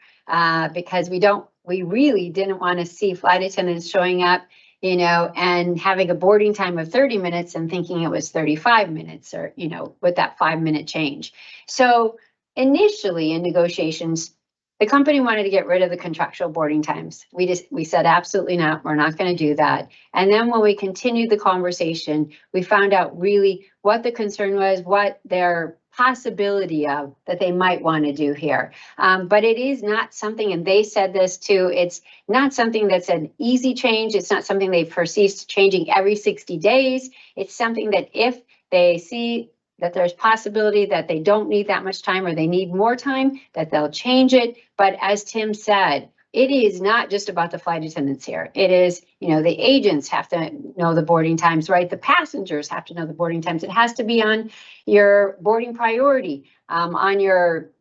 Because we really didn't want to see flight attendants showing up, and having a boarding time of 30 minutes and thinking it was 35 minutes or, with that 5-minute change. So initially in negotiations, the company wanted to get rid of the contractual boarding times. We said, absolutely not, we're not going to do that. And then when we continued the conversation, we found out really what the concern was, what their possibility of that they might want to do here. But it is not something, and they said this too, it's not something that's an easy change. It's not something they foresee changing every 60 days. It's something that if they see that there's possibility that they don't need that much time or they need more time, that they'll change it. But as Tim said, it is not just about the flight attendants here. It is, the agents have to know the boarding times, right? The passengers have to know the boarding times. It has to be on your boarding priority, on your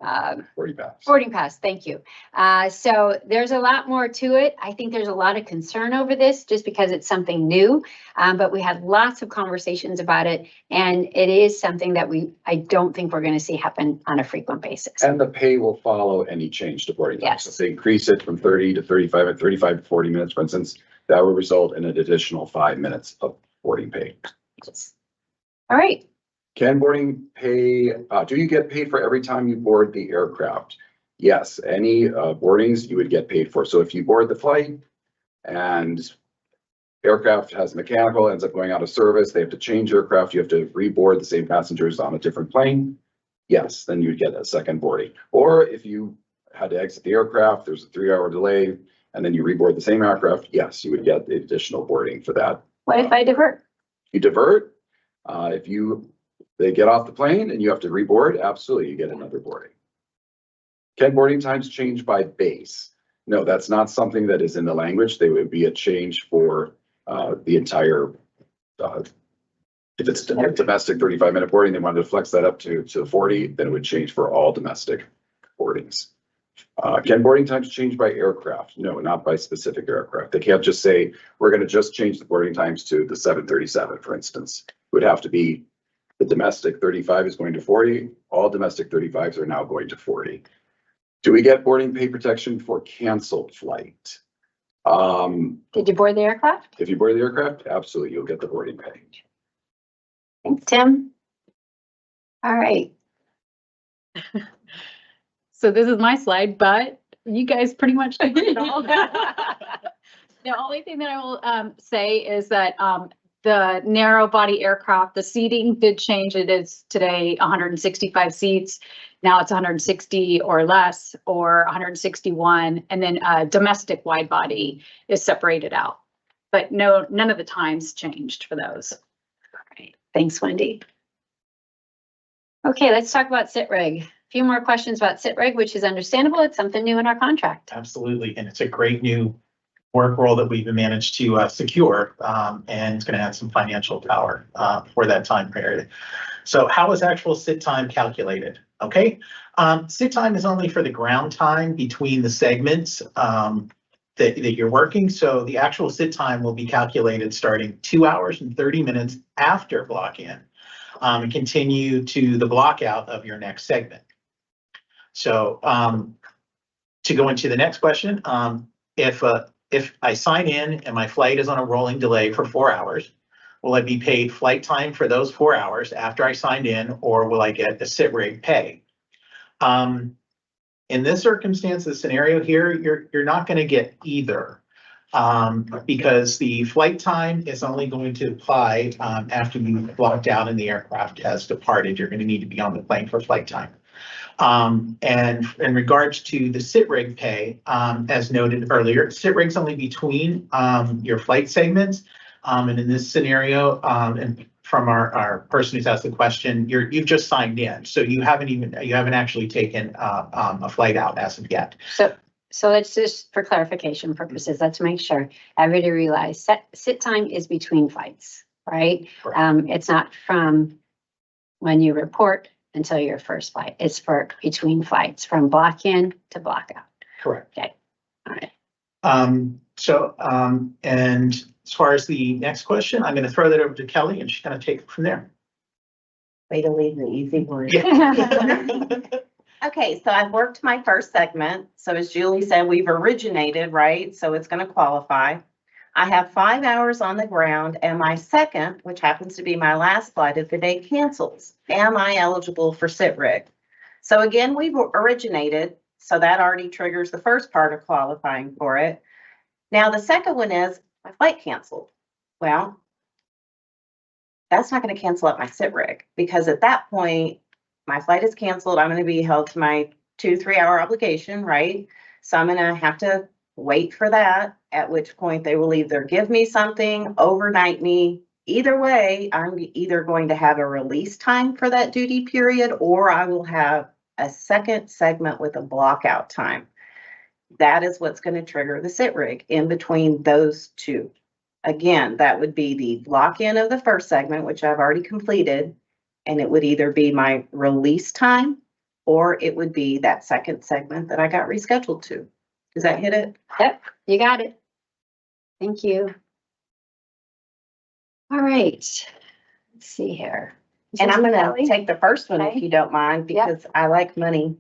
boarding pass. Thank you. So there's a lot more to it. I think there's a lot of concern over this just because it's something new, but we had lots of conversations about it. And it is something that I don't think we're going to see happen on a frequent basis. And the pay will follow any change to boarding times. Yes. So if they increase it from 30 to 35 and 35 to 40 minutes, for instance, that will result in an additional 5 minutes of boarding pay. All right. Can boarding pay, do you get paid for every time you board the aircraft? Yes, any boardings you would get paid for. So if you board the flight and aircraft has mechanical, ends up going out of service, they have to change aircraft, you have to reboard the same passengers on a different plane. Yes, then you'd get a second boarding. Or if you had to exit the aircraft, there's a 3-hour delay, and then you reboard the same aircraft, yes, you would get the additional boarding for that. What if I divert? You divert, if they get off the plane and you have to reboard, absolutely, you get another boarding. Can boarding times change by base? No, that's not something that is in the language. They would be a change for the entire, if it's domestic 35-minute boarding, they wanted to flex that up to 40, then it would change for all domestic boardings. Can boarding times change by aircraft? No, not by specific aircraft. They can't just say, we're going to just change the boarding times to the 737, for instance. It would have to be the domestic 35 is going to 40. All domestic 35s are now going to 40. Do we get boarding pay protection for canceled flight? Did you board the aircraft? If you board the aircraft, absolutely, you'll get the boarding pay. Thanks, Tim. All right. So this is my slide, but you guys pretty much covered it all. The only thing that I will say is that the narrow body aircraft, the seating did change. It is today 165 seats. Now it's 160 or less, or 161. And then domestic wide body is separated out. But none of the times changed for those. All right. Thanks, Wendy. Okay, let's talk about SITREG. A few more questions about SITREG, which is understandable. It's something new in our contract. Absolutely, and it's a great new work role that we've managed to secure, and it's going to add some financial power for that time period. So how is actual sit time calculated? Okay, sit time is only for the ground time between the segments that you're working. So the actual sit time will be calculated starting 2 hours and 30 minutes after block in, and continue to the block out of your next segment. So to go into the next question, if if I sign in and my flight is on a rolling delay for 4 hours, will I be paid flight time for those 4 hours after I signed in, or will I get the sit rig pay? In this circumstance, the scenario here, you're not going to get either. Because the flight time is only going to apply after you've locked out and the aircraft has departed. You're going to need to be on the plane for flight time. And in regards to the sit rig pay, as noted earlier, sit rig's only between your flight segments. And in this scenario, and from our person who's asked the question, you've just signed in, so you haven't actually taken a flight out as of yet. So let's just, for clarification purposes, let's make sure everybody realize sit time is between flights, right? Correct. It's not from when you report until your first flight. It's for between flights, from block in to block out. Correct. Okay, all right. And as far as the next question, I'm going to throw that over to Kelly, and she's going to take it from there. Way to leave the easy one. Yeah. Okay, so I've worked my first segment. So as Julie said, we've originated, right? So it's going to qualify. I have 5 hours on the ground, and my second, which happens to be my last flight, if the day cancels, am I eligible for sit rig? So again, we've originated, so that already triggers the first part of qualifying for it. Now, the second one is my flight canceled. Well, that's not going to cancel out my sit rig, because at that point, my flight is canceled. I'm going to be held to my 2-3 hour obligation, right? So I'm going to have to wait for that, at which point they will either give me something, overnight me. Either way, I'm either going to have a release time for that duty period, or I will have a second segment with a blockout time. That is what's going to trigger the sit rig in between those two. Again, that would be the block in of the first segment, which I've already completed. And it would either be my release time, or it would be that second segment that I got rescheduled to. Does that hit it? Yep, you got it. Thank you. All right, let's see here. And I'm gonna Kelly? take the first one Okay. if you don't mind, Yep. because I like money.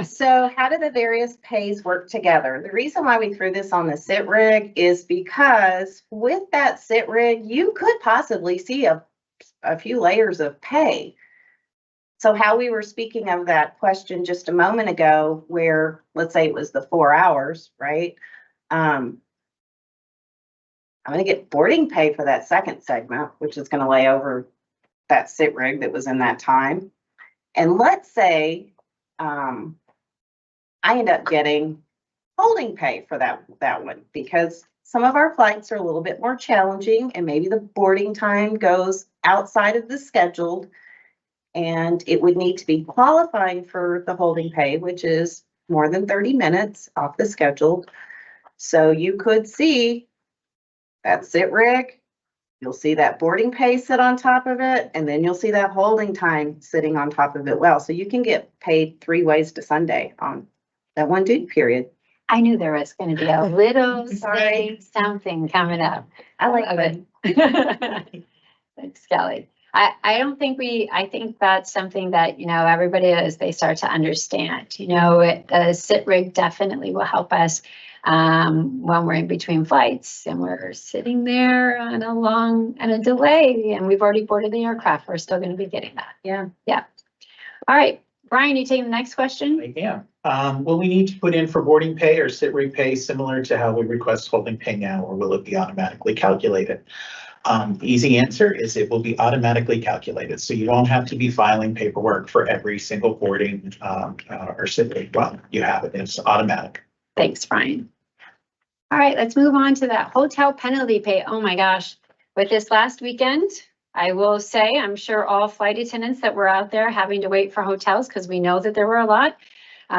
So how do the various pays work together? The reason why we threw this on the sit rig is because with that sit rig, you could possibly see a few layers of pay. So how we were speaking of that question just a moment ago, where let's say it was the 4 hours, right? I'm going to get boarding pay for that second segment, which is going to lay over that sit rig that was in that time. And let's say I end up getting holding pay for that one, because some of our flights are a little bit more challenging, and maybe the boarding time goes outside of the scheduled, and it would need to be qualifying for the holding pay, which is more than 30 minutes off the scheduled. So you could see that sit rig, you'll see that boarding pay sit on top of it, and then you'll see that holding time sitting on top of it. Well, so you can get paid 3 ways to Sunday on that one duty period. I knew there was going to be a little something coming up. I like it. Thanks, Kelly. I think that's something that, everybody, as they start to understand, the sit rig definitely will help us when we're in between flights and we're sitting there on a delay, and we've already boarded the aircraft. We're still going to be getting that. Yeah. Yeah. All right, Brian, you taking the next question? I am. Will we need to put in for boarding pay or sit rig pay similar to how we request holding pay now, or will it be automatically calculated? The easy answer is it will be automatically calculated. So you won't have to be filing paperwork for every single boarding or sit rig run. You have it. It's automatic. Thanks, Brian. All right, let's move on to that hotel penalty pay. Oh my gosh, with this last weekend, I will say, I'm sure all flight attendants that were out there having to wait for hotels, because we know that there were a lot.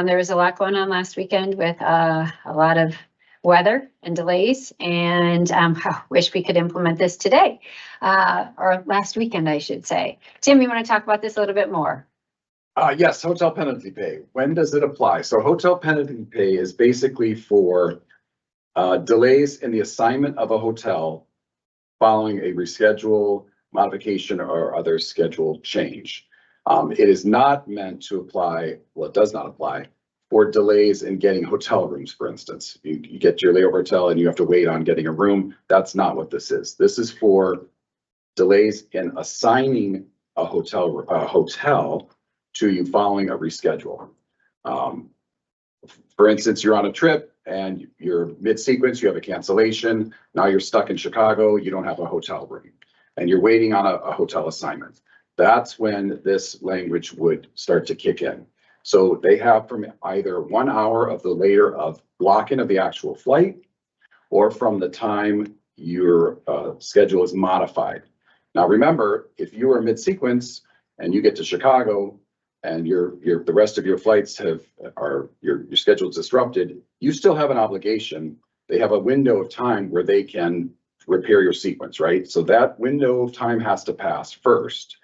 There was a lot going on last weekend with a lot of weather and delays, and I wish we could implement this today, or last weekend, I should say. Tim, you want to talk about this a little bit more? Yes, hotel penalty pay. When does it apply? So hotel penalty pay is basically for delays in the assignment of a hotel following a reschedule, modification, or other schedule change. It is not meant to apply, well, it does not apply for delays in getting hotel rooms, for instance. You get to your layover hotel and you have to wait on getting a room. That's not what this is. This is for delays in assigning a hotel to you following a reschedule. For instance, you're on a trip and you're mid-sequence, you have a cancellation. Now you're stuck in Chicago, you don't have a hotel room and you're waiting on a hotel assignment. That's when this language would start to kick in. So they have from either 1 hour of the later of lock-in of the actual flight or from the time your schedule is modified. Now, remember, if you are mid-sequence and you get to Chicago and the rest of your flights your schedule is disrupted, you still have an obligation. They have a window of time where they can repair your sequence, right? So that window of time has to pass first.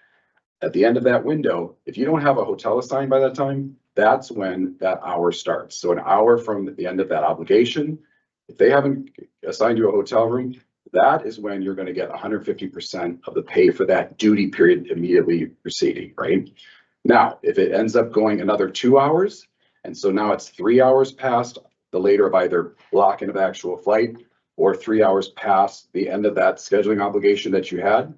At the end of that window, if you don't have a hotel assigned by that time, that's when that hour starts. So an hour from the end of that obligation, if they haven't assigned you a hotel room, that is when you're going to get 150% of the pay for that duty period immediately preceding, right? Now, if it ends up going another 2 hours, and so now it's 3 hours past the later of either lock-in of actual flight or 3 hours past the end of that scheduling obligation that you had,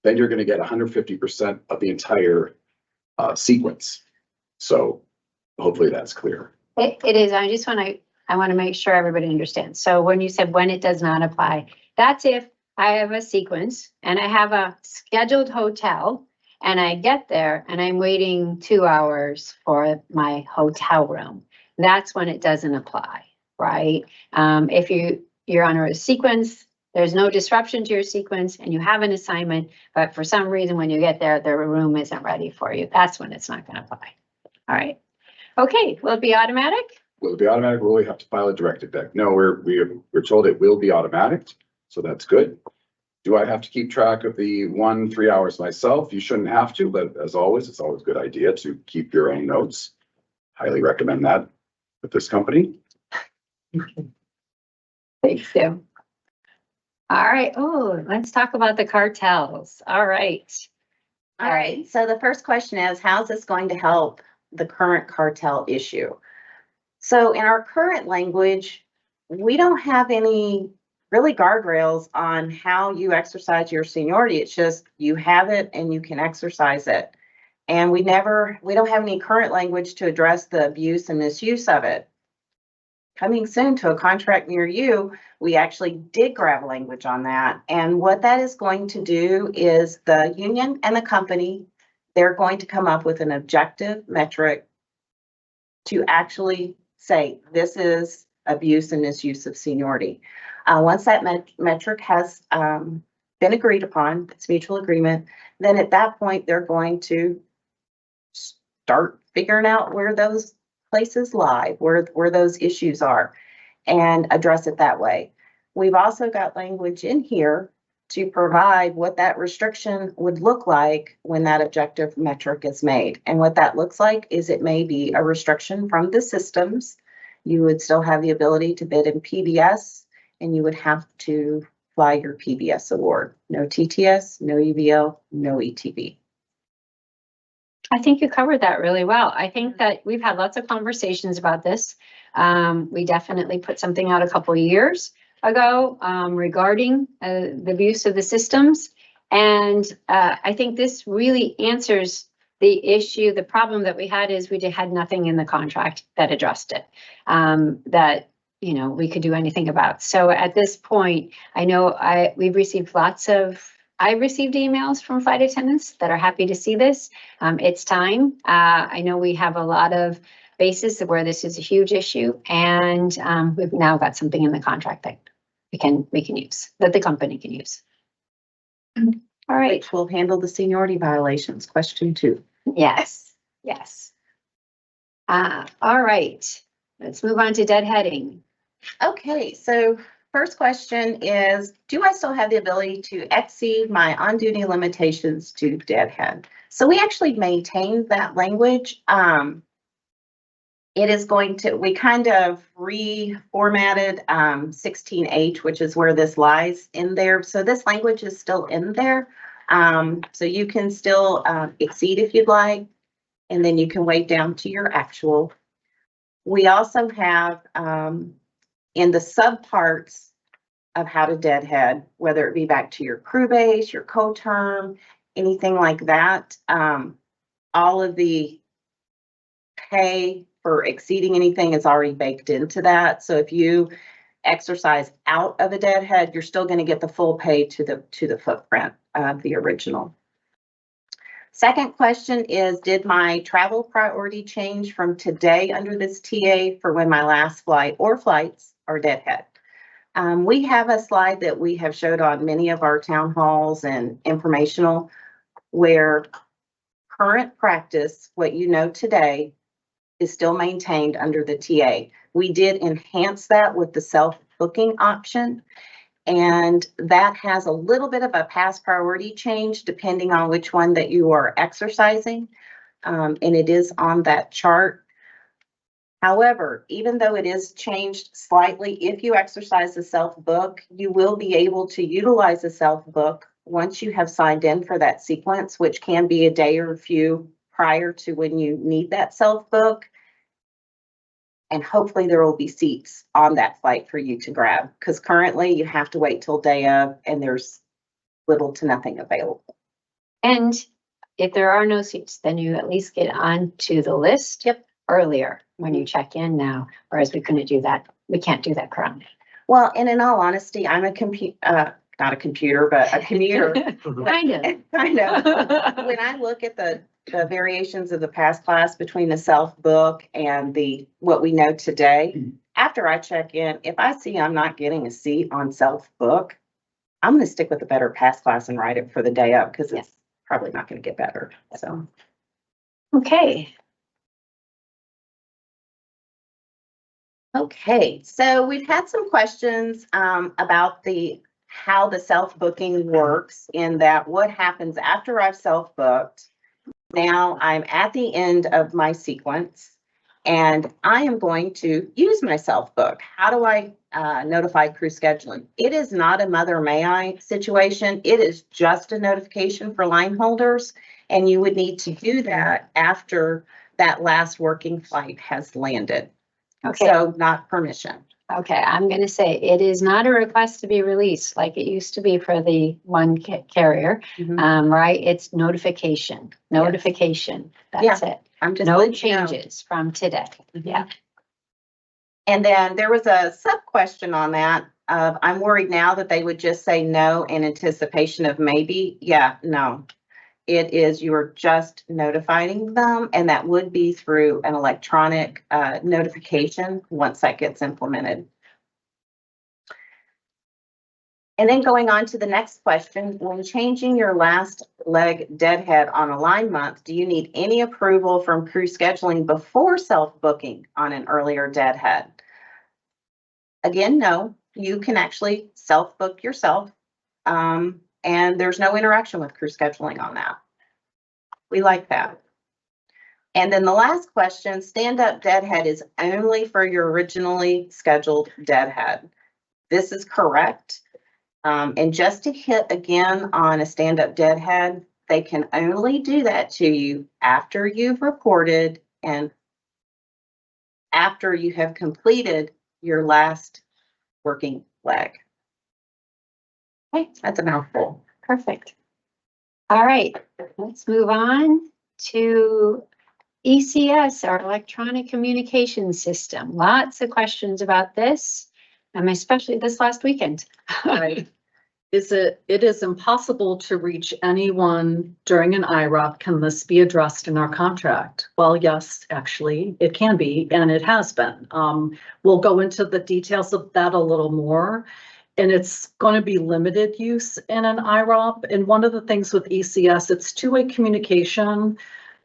then you're going to get 150% of the entire sequence. So hopefully that's clear. It is. I want to make sure everybody understands. So when you said when it does not apply, that's if I have a sequence and I have a scheduled hotel and I get there and I'm waiting 2 hours for my hotel room. That's when it doesn't apply, right? If you're on a sequence, there's no disruption to your sequence and you have an assignment, but for some reason, when you get there, the room isn't ready for you. That's when it's not going to apply. All right. Okay. Will it be automatic? Will it be automatic? Will we have to file a directive deck? No, we're told it will be automatic. So that's good. Do I have to keep track of the 3 hours myself? You shouldn't have to, but as always, it's always a good idea to keep your own notes. Highly recommend that with this company. Thanks, Tim. All right. Oh, let's talk about the cartels. All right. All right, so the first question is, how's this going to help the current cartel issue? So in our current language, we don't have any really guardrails on how you exercise your seniority. It's just you have it and you can exercise it. And we don't have any current language to address the abuse and misuse of it. Coming soon to a contract near you, we actually did grab language on that. And what that is going to do is the union and the company, they're going to come up with an objective metric to actually say, this is abuse and misuse of seniority. Once that metric has been agreed upon, it's mutual agreement, then at that point, they're going to start figuring out where those places lie, where those issues are, and address it that way. We've also got language in here to provide what that restriction would look like when that objective metric is made. And what that looks like is it may be a restriction from the systems. You would still have the ability to bid in PBS, and you would have to fly your PBS award. No TTS, no UBL, no ETB. I think you covered that really well. I think that we've had lots of conversations about this. We definitely put something out a couple of years ago regarding the abuse of the systems. And I think this really answers the issue. The problem that we had is we had nothing in the contract that addressed it, that we could do anything about. So at this point, I know we've received I received emails from flight attendants that are happy to see this. It's time. I know we have a lot of bases where this is a huge issue, and we've now got something in the contract that we can use, that the company can use. All right. Which will handle the seniority violations. Question 2. Yes. All right. Let's move on to deadheading. Okay, so first question is, do I still have the ability to exceed my on-duty limitations to deadhead? So we actually maintained that language. It is going to, we kind of reformatted 16H, which is where this lies in there. So this language is still in there. So you can still exceed if you'd like, and then you can wait down to your actual We also have, in the subparts of how to deadhead, whether it be back to your crew base, your co-term, anything like that, all of the pay for exceeding anything is already baked into that. So if you exercise out of a deadhead, you're still going to get the full pay to the footprint of the original. Second question is, did my travel priority change from today under this TA for when my last flight or flights are deadhead? We have a slide that we have showed on many of our town halls and informational where current practice, what you know today, is still maintained under the TA. We did enhance that with the self-booking option, and that has a little bit of a past priority change depending on which one that you are exercising, and it is on that chart. However, even though it is changed slightly, if you exercise the self-book, you will be able to utilize the self-book once you have signed in for that sequence, which can be a day or a few prior to when you need that self-book. And hopefully there will be seats on that flight for you to grab, because currently you have to wait till day of and there's little to nothing available. And if there are no seats, then you at least get onto the list. Yep. Earlier when you check in now, whereas we couldn't do that. We can't do that currently. Well, and in all honesty, I'm not a computer, but a commuter. Kind of. Kind of. When I look at the variations of the past class between the self-book and what we know today, after I check in, if I see I'm not getting a seat on self-book, I'm going to stick with the better past class and write it for the day up, because it's probably not going to get better. So, Okay. okay, so we've had some questions about how the self-booking works, in that what happens after I've self-booked. Now I'm at the end of my sequence and I am going to use my self-book. How do I notify crew scheduling? It is not a mother may I situation. It is just a notification for line holders, and you would need to do that after that last working flight has landed. Okay. So not permission. Okay, I'm going to say it is not a request to be released like it used to be for the one carrier, right? It's notification, notification. That's it. I'm just No letting you know. changes from today. Yeah. And then there was a sub question on that of, I'm worried now that they would just say no in anticipation of maybe. Yeah, no. It is, you're just notifying them, and that would be through an electronic notification once that gets implemented. And then going on to the next question, when changing your last leg deadhead on a line month, do you need any approval from crew scheduling before self-booking on an earlier deadhead? Again, no, you can actually self-book yourself. And there's no interaction with crew scheduling on that. We like that. And then the last question, stand-up deadhead is only for your originally scheduled deadhead. This is correct. And just to hit again on a stand-up deadhead, they can only do that to you after you've reported and after you have completed your last working leg. Okay, that's a mouthful. Perfect. All right, let's move on to ECS, our electronic communication system. Lots of questions about this, especially this last weekend. Right. It is impossible to reach anyone during an IROP. Can this be addressed in our contract? Well, yes, actually, it can be, and it has been. We'll go into the details of that a little more, and it's going to be limited use in an IROP. And one of the things with ECS, it's two-way communication,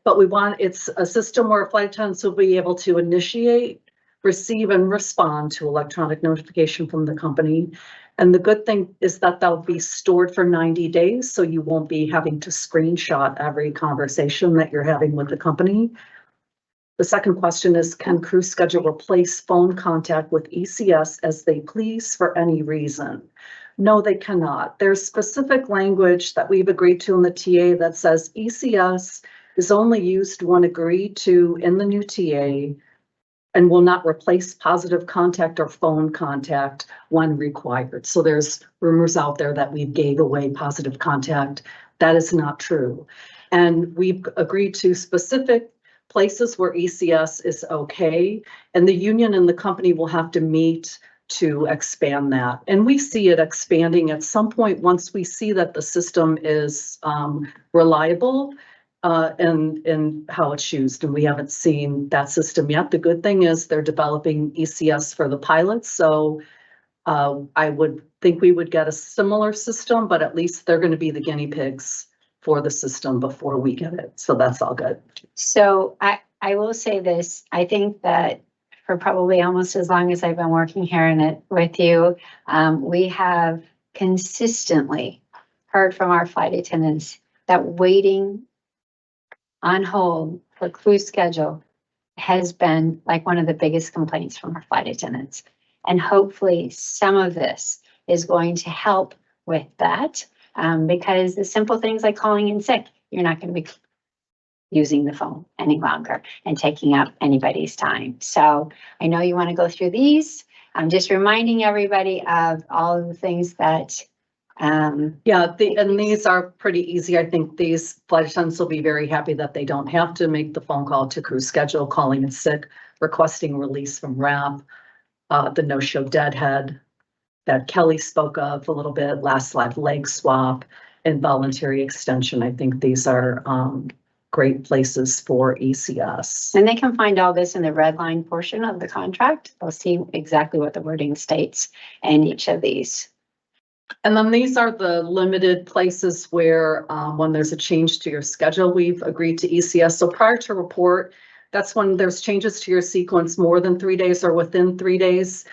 but it's a system where flight attendants will be able to initiate, receive, and respond to electronic notification from the company. And the good thing is that they'll be stored for 90 days, so you won't be having to screenshot every conversation that you're having with the company. The second question is, can crew schedule replace phone contact with ECS as they please for any reason? No, they cannot. There's specific language that we've agreed to in the TA that says ECS is only used when agreed to in the new TA and will not replace positive contact or phone contact when required. So there's rumors out there that we gave away positive contact. That is not true. And we've agreed to specific places where ECS is okay, and the union and the company will have to meet to expand that. And we see it expanding at some point once we see that the system is reliable and how it's used. And we haven't seen that system yet. The good thing is they're developing ECS for the pilots. So I would think we would get a similar system, but at least they're going to be the guinea pigs for the system before we get it. So that's all good. So I will say this, I think that for probably almost as long as I've been working here in it with you, we have consistently heard from our flight attendants that waiting on hold for crew schedule has been like one of the biggest complaints from our flight attendants. And hopefully some of this is going to help with that, because the simple things like calling in sick, you're not going to be using the phone any longer and taking up anybody's time. So I know you want to go through these. I'm just reminding everybody of all of the things that and these are pretty easy. I think these flight attendants will be very happy that they don't have to make the phone call to crew schedule, calling in sick, requesting release from RAP, the no-show deadhead that Kelly spoke of a little bit, last live leg swap, and voluntary extension. I think these are great places for ECS. And they can find all this in the red line portion of the contract. They'll see exactly what the wording states in each of these. And then these are the limited places where when there's a change to your schedule, we've agreed to ECS. So prior to report, that's when there's changes to your sequence more than 3 days or within 3 days.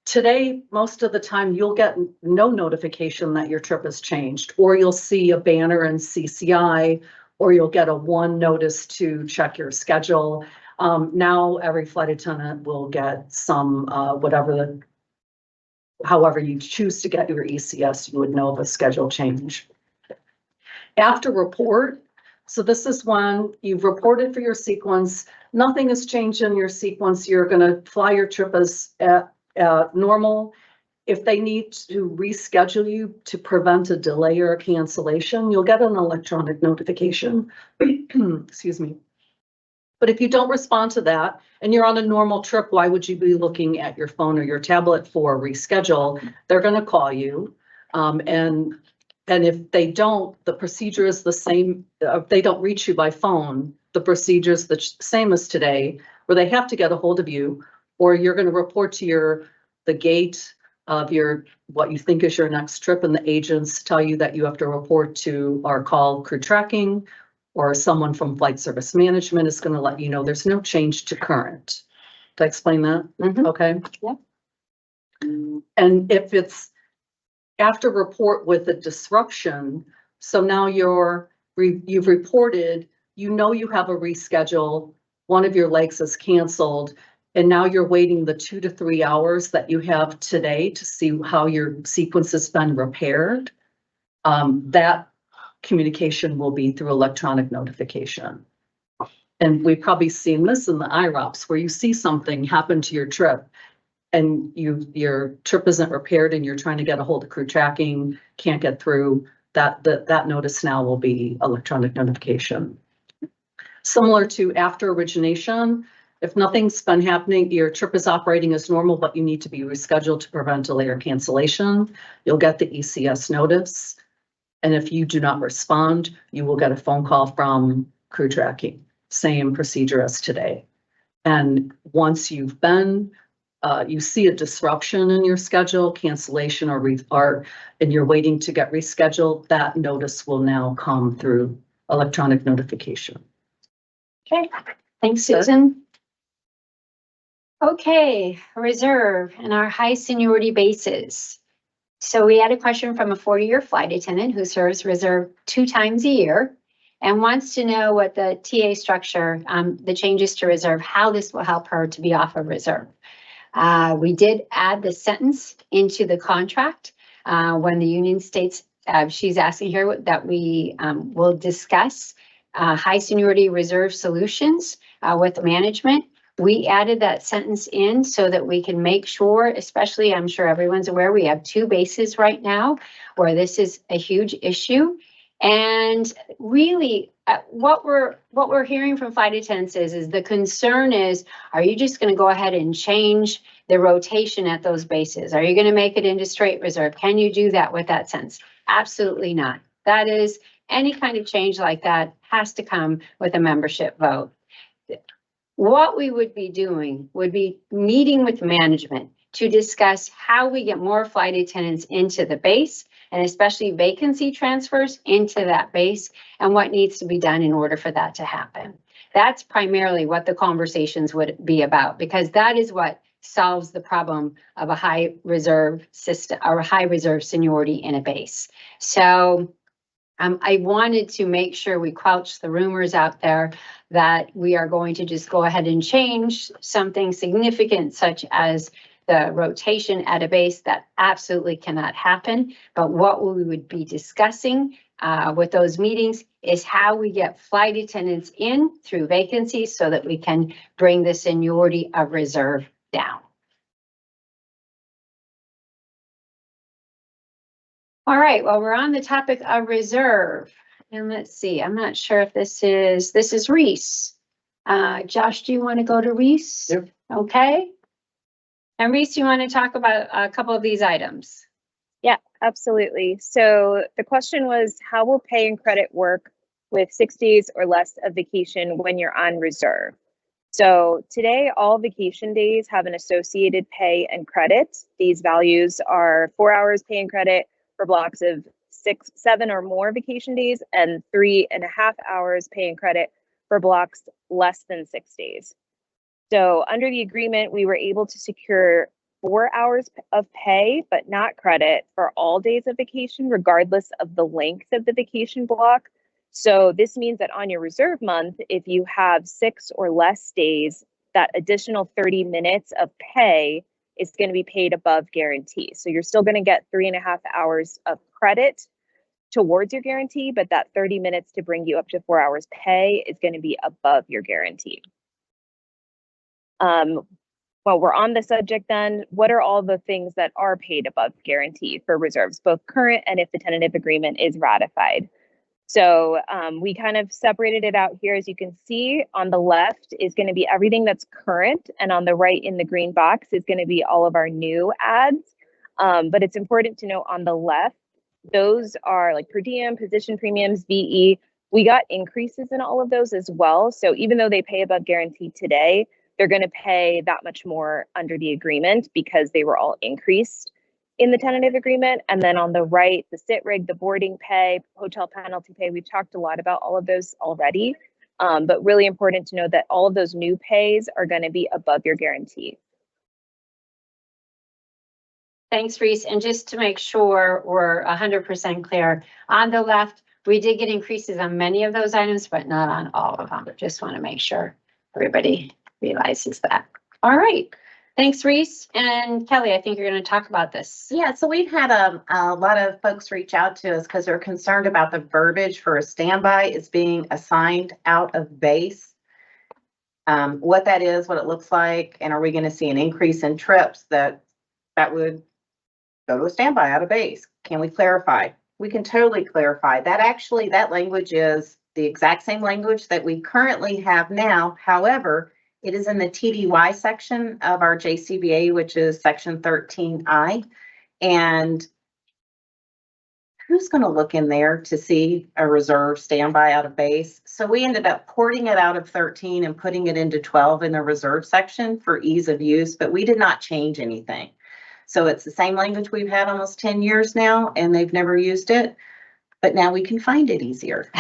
Today, most of the time, you'll get no notification that your trip has changed, or you'll see a banner in CCI, or you'll get a one notice to check your schedule. Now every flight attendant will get some, however you choose to get your ECS, you would know of a schedule change. After report, so this is when you've reported for your sequence, nothing has changed in your sequence, you're gonna fly your trip as normal. If they need to reschedule you to prevent a delay or a cancellation, you'll get an electronic notification. Excuse me. But if you don't respond to that and you're on a normal trip, why would you be looking at your phone or your tablet for a reschedule? They're going to call you. And if they don't, the procedure is the same. If they don't reach you by phone, the procedure is the same as today, where they have to get a hold of you, or you're going to report to the gate of what you think is your next trip, and the agents tell you that you have to report to our call crew tracking, or someone from flight service management is going to let you know there's no change to current. Did I explain that? Mm-hmm. Okay. Yeah. And if it's after report with a disruption, so now you've reported, you have a reschedule, one of your legs is canceled, and now you're waiting the 2 to 3 hours that you have today to see how your sequence has been repaired. That communication will be through electronic notification. And we've probably seen this in the IROPS, where you see something happen to your trip and your trip isn't repaired and you're trying to get a hold of crew tracking, can't get through, that notice now will be electronic notification. Similar to after origination, if nothing's been happening, your trip is operating as normal, but you need to be rescheduled to prevent delay or cancellation, you'll get the ECS notice. And if you do not respond, you will get a phone call from crew tracking, same procedure as today. And once you see a disruption in your schedule, cancellation and you're waiting to get rescheduled, that notice will now come through electronic notification. Okay, thanks, Susan. Okay, reserve and our high seniority bases. So we had a question from a 40-year flight attendant who serves reserve 2 times a year and wants to know what the TA structure, the changes to reserve, how this will help her to be off of reserve. We did add the sentence into the contract when the union states, she's asking here that we will discuss high seniority reserve solutions with management. We added that sentence in so that we can make sure, especially, I'm sure everyone's aware, we have 2 bases right now where this is a huge issue. And really, what we're hearing from flight attendants is the concern is, are you just going to go ahead and change the rotation at those bases? Are you going to make it into straight reserve? Can you do that with that sentence? Absolutely not. That is, any kind of change like that has to come with a membership vote. What we would be doing would be meeting with management to discuss how we get more flight attendants into the base, and especially vacancy transfers into that base, and what needs to be done in order for that to happen. That's primarily what the conversations would be about, because that is what solves the problem of a high reserve system or a high reserve seniority in a base. So I wanted to make sure we quelch the rumors out there that we are going to just go ahead and change something significant such as the rotation at a base. That absolutely cannot happen. But what we would be discussing with those meetings is how we get flight attendants in through vacancies so that we can bring the seniority of reserve down. All right, well, we're on the topic of reserve. And let's see, I'm not sure if this is Reese. Josh, do you want to go to Reese? Yep. Okay. And Reese, you want to talk about a couple of these items? Yeah, absolutely. So the question was, how will pay and credit work with 6 days or less of vacation when you're on reserve? So today, all vacation days have an associated pay and credit. These values are 4 hours pay and credit for blocks of 6, 7 or more vacation days, and 3.5 hours pay and credit for blocks less than 6 days. So under the agreement, we were able to secure 4 hours of pay, but not credit for all days of vacation, regardless of the length of the vacation block. So this means that on your reserve month, if you have 6 or less days, that additional 30 minutes of pay is going to be paid above guarantee. So you're still going to get 3.5 hours of credit towards your guarantee, but that 30 minutes to bring you up to 4 hours pay is going to be above your guarantee. While we're on the subject then, what are all the things that are paid above guarantee for reserves, both current and if the tentative agreement is ratified? So we kind of separated it out here. As you can see, on the left is going to be everything that's current, and on the right in the green box is going to be all of our new ads. But it's important to note on the left, those are like per diem, position premiums, VE. We got increases in all of those as well. So even though they pay above guarantee today, they're going to pay that much more under the agreement because they were all increased in the tentative agreement. And then on the right, the sit rig, the boarding pay, hotel penalty pay, we've talked a lot about all of those already, but really important to know that all of those new pays are going to be above your guarantee. Thanks, Reese. And just to make sure we're 100% clear, on the left, we did get increases on many of those items, but not on all of them. Just want to make sure everybody realizes that. All right. Thanks, Reese. And Kelly, I think you're going to talk about this. Yeah, so we've had a lot of folks reach out to us because they're concerned about the verbiage for a standby is being assigned out of base. What that is, what it looks like, and are we going to see an increase in trips that would go to a standby out of base? Can we clarify? We can totally clarify. That language is the exact same language that we currently have now. However, it is in the TDY section of our JCBA, which is section 13I. And who's going to look in there to see a reserve standby out of base? So we ended up porting it out of 13 and putting it into 12 in the reserve section for ease of use, but we did not change anything. So it's the same language we've had almost 10 years now, and they've never used it, but now we can find it easier.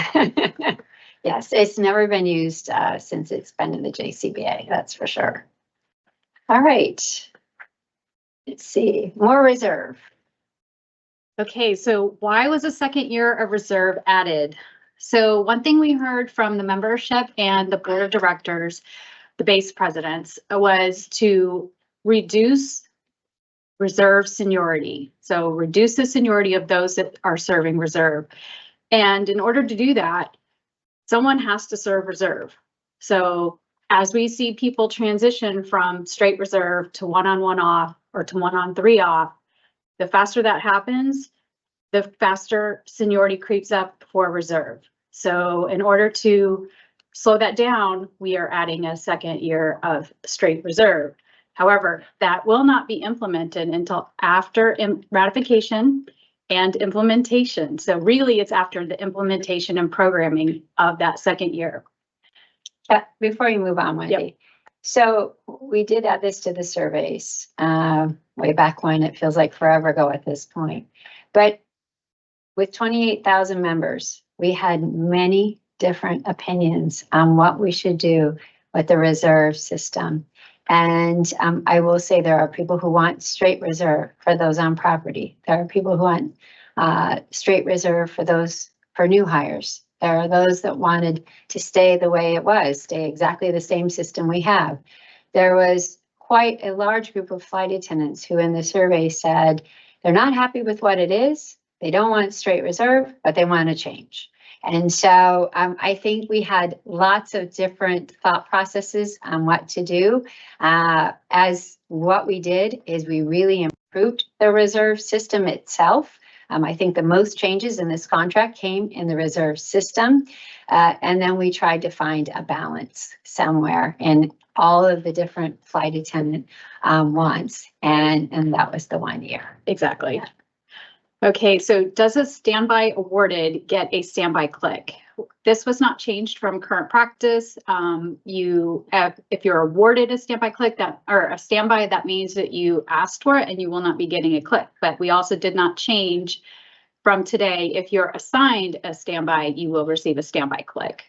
Yes, it's never been used since it's been in the JCBA, that's for sure. All right. Let's see, more reserve. Okay, so why was a second year of reserve added? So one thing we heard from the membership and the board of directors, the base presidents, was to reduce reserve seniority. So reduce the seniority of those that are serving reserve. And in order to do that, someone has to serve reserve. So as we see people transition from straight reserve to 1-on-1 off or to 1-on-3 off, the faster that happens, the faster seniority creeps up for reserve. So in order to slow that down, we are adding a second year of straight reserve. However, that will not be implemented until after ratification and implementation. So really it's after the implementation and programming of that second year. Before you move on, Wendy. Yep. So we did add this to the surveys way back when. It feels like forever ago at this point. But with 28,000 members, we had many different opinions on what we should do with the reserve system. And I will say there are people who want straight reserve for those on property. There are people who want straight reserve for those for new hires. There are those that wanted to stay the way it was, stay exactly the same system we have. There was quite a large group of flight attendants who in the survey said they're not happy with what it is. They don't want straight reserve, but they want to change. And so I think we had lots of different thought processes on what to do. As what we did is we really improved the reserve system itself. I think the most changes in this contract came in the reserve system. And then we tried to find a balance somewhere in all of the different flight attendant wants. And that was the 1 year. Exactly. Yeah. Okay, so does a standby awarded get a standby click? This was not changed from current practice. If you're awarded a standby click or a standby, that means that you asked for it and you will not be getting a click. But we also did not change from today. If you're assigned a standby, you will receive a standby click.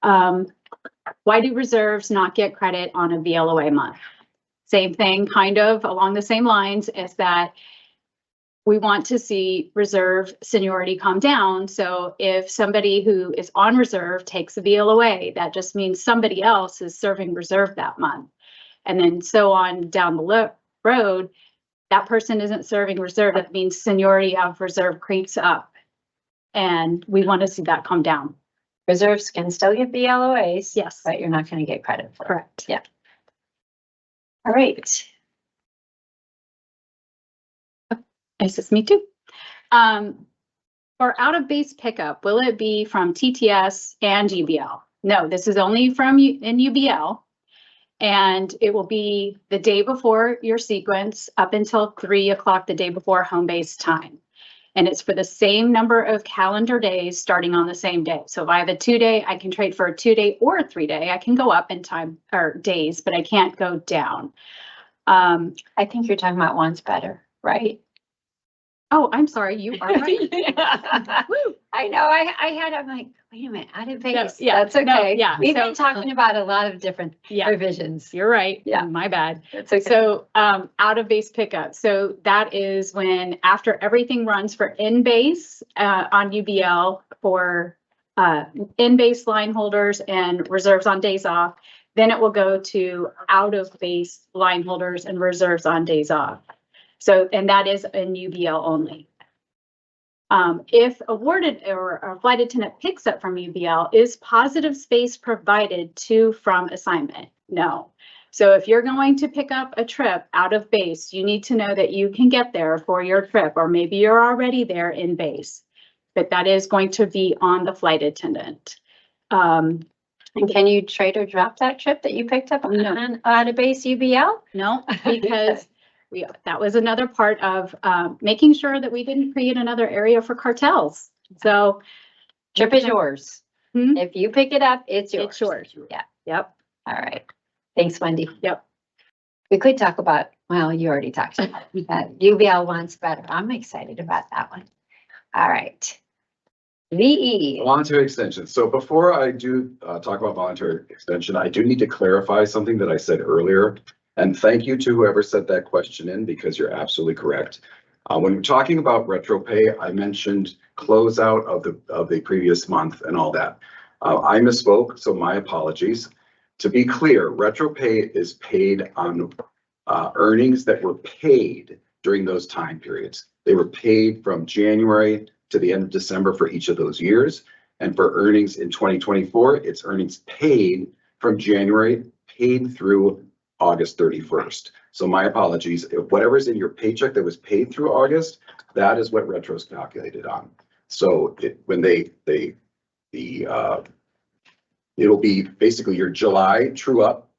Why do reserves not get credit on a VLOA month? Same thing, kind of along the same lines, is that we want to see reserve seniority come down. So if somebody who is on reserve takes a VLOA, that just means somebody else is serving reserve that month. And then so on down the road, that person isn't serving reserve. That means seniority of reserve creeps up. And we want to see that come down. Reserves can still get VLOAs. Yes. But you're not going to get credit for it. Correct. Yeah. All right. This is me too. For out of base pickup, will it be from TTS and UBL? No, this is only from in UBL. And it will be the day before your sequence up until 3 o'clock the day before home base time. And it's for the same number of calendar days starting on the same day. So if I have a 2-day, I can trade for a 2-day or a 3-day. I can go up in time or days, but I can't go down. I think you're talking about one's better, right? Oh, I'm sorry, you are right. Yeah. I know, I'm like, wait a minute, out of base. yeah, That's okay. no, yeah, We've so- been talking about a lot of different revisions. You're right. Yeah. My bad. That's okay. So out of base pickup. So that is when after everything runs for in base on UBL for in base line holders and reserves on days off, then it will go to out of base line holders and reserves on days off. So, and that is in UBL only. If awarded or a flight attendant picks up from UBL, is positive space provided to from assignment? No. So if you're going to pick up a trip out of base, you need to know that you can get there for your trip, or maybe you're already there in base, but that is going to be on the flight attendant. And can you trade or drop that trip that you picked up on out of base UBL? No, because that was another part of making sure that we didn't create another area for cartels. So Trip is yours. Hmm? If you pick it up, it's yours. It's yours. Yeah. Yep. All right. Thanks, Wendy. Yep. We could talk about, well, you already talked about UBL wants better. I'm excited about that one. All right. VE. Voluntary extension. So before I do talk about voluntary extension, I do need to clarify something that I said earlier. And thank you to whoever sent that question in, because you're absolutely correct. When we're talking about retro pay, I mentioned closeout of the previous month and all that. I misspoke, so my apologies. To be clear, retro pay is paid on earnings that were paid during those time periods. They were paid from January to the end of December for each of those years. And for earnings in 2024, it's earnings paid from January paid through August 31st. So my apologies, if whatever's in your paycheck that was paid through August, that is what retro is calculated on. So when it'll be basically your July true up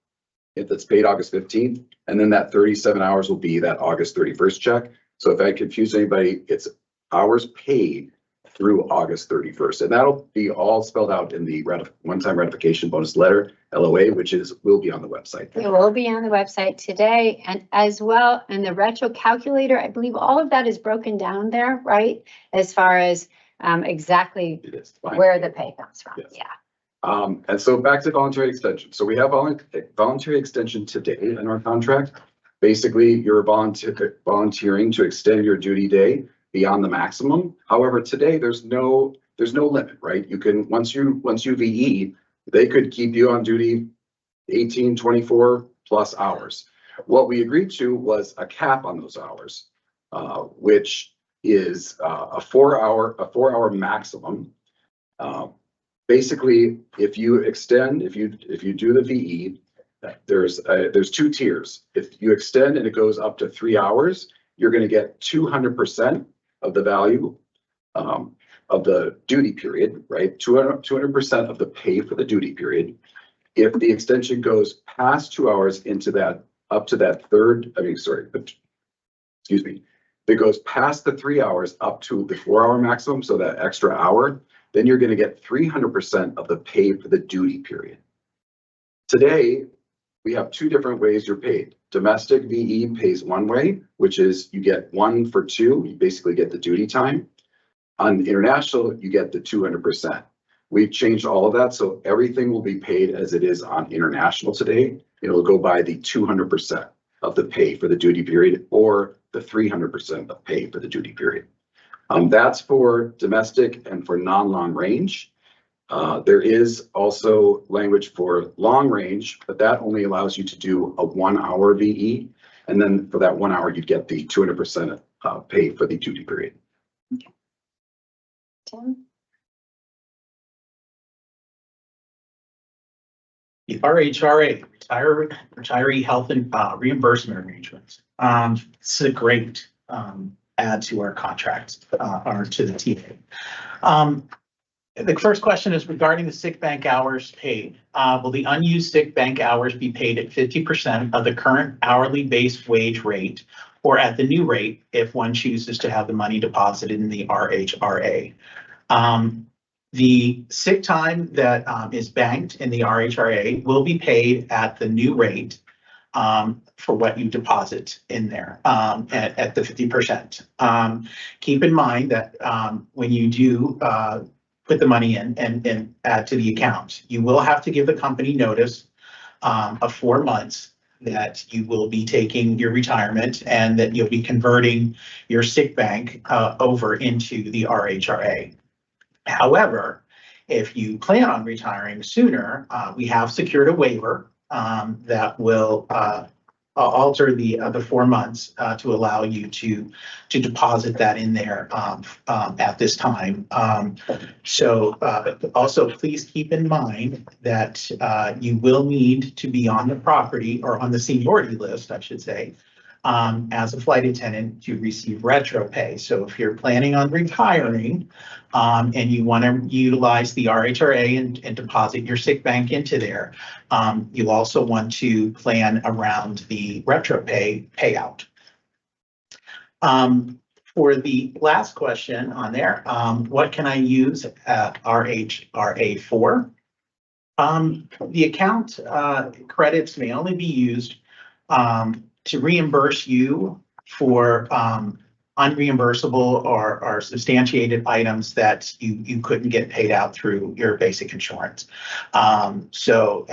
if it's paid August 15th, and then that 37 hours will be that August 31st check. So if I confuse anybody, it's hours paid through August 31st. And that'll be all spelled out in the one-time ratification bonus letter, LOA, which will be on the website. It will be on the website today, and as well, and the retro calculator, I believe all of that is broken down there, right? As far as exactly It is fine. where the pay comes from, Yes. yeah. And so back to voluntary extension. So we have voluntary extension today in our contract. Basically, you're volunteering to extend your duty day beyond the maximum. However, today there's no limit, right? You can, once you VE, they could keep you on duty 18, 24 plus hours. What we agreed to was a cap on those hours, which is a 4-hour maximum. Basically, if you extend, if you do the VE, there's 2 tiers. If you extend and it goes up to 3 hours, you're going to get 200% of the value of the duty period, right? 200% of the pay for the duty period. If the extension goes past 2 hours into that, up to that excuse me, if it goes past the 3 hours up to the 4-hour maximum, so that extra hour, then you're going to get 300% of the pay for the duty period. Today, we have 2 different ways you're paid. Domestic VE pays one way, which is you get 1 for 2. You basically get the duty time. On international, you get the 200%. We've changed all of that, so everything will be paid as it is on international today. It'll go by the 200% of the pay for the duty period or the 300% of pay for the duty period. That's for domestic and for non-long range. There is also language for long range, but that only allows you to do a 1-hour VE. And then for that 1 hour, you'd get the 200% pay for the duty period. Tim? The RHRA, retiree health and reimbursement arrangements. It's a great add to our contract or to the TA. The first question is regarding the sick bank hours paid. Will the unused sick bank hours be paid at 50% of the current hourly base wage rate or at the new rate if one chooses to have the money deposited in the RHRA? The sick time that is banked in the RHRA will be paid at the new rate for what you deposit in there at the 50%. Keep in mind that when you do put the money in and add to the account, you will have to give the company notice of 4 months that you will be taking your retirement and that you'll be converting your sick bank over into the RHRA. However, if you plan on retiring sooner, we have secured a waiver that will alter the 4 months to allow you to deposit that in there at this time. So also please keep in mind that you will need to be on the property or on the seniority list, I should say, as a flight attendant to receive retro pay. So if you're planning on retiring and you want to utilize the RHRA and deposit your sick bank into there, you also want to plan around the retro pay payout. For the last question on there, what can I use RHRA for? The account credits may only be used to reimburse you for unreimbursable or substantiated items that you couldn't get paid out through your basic insurance. So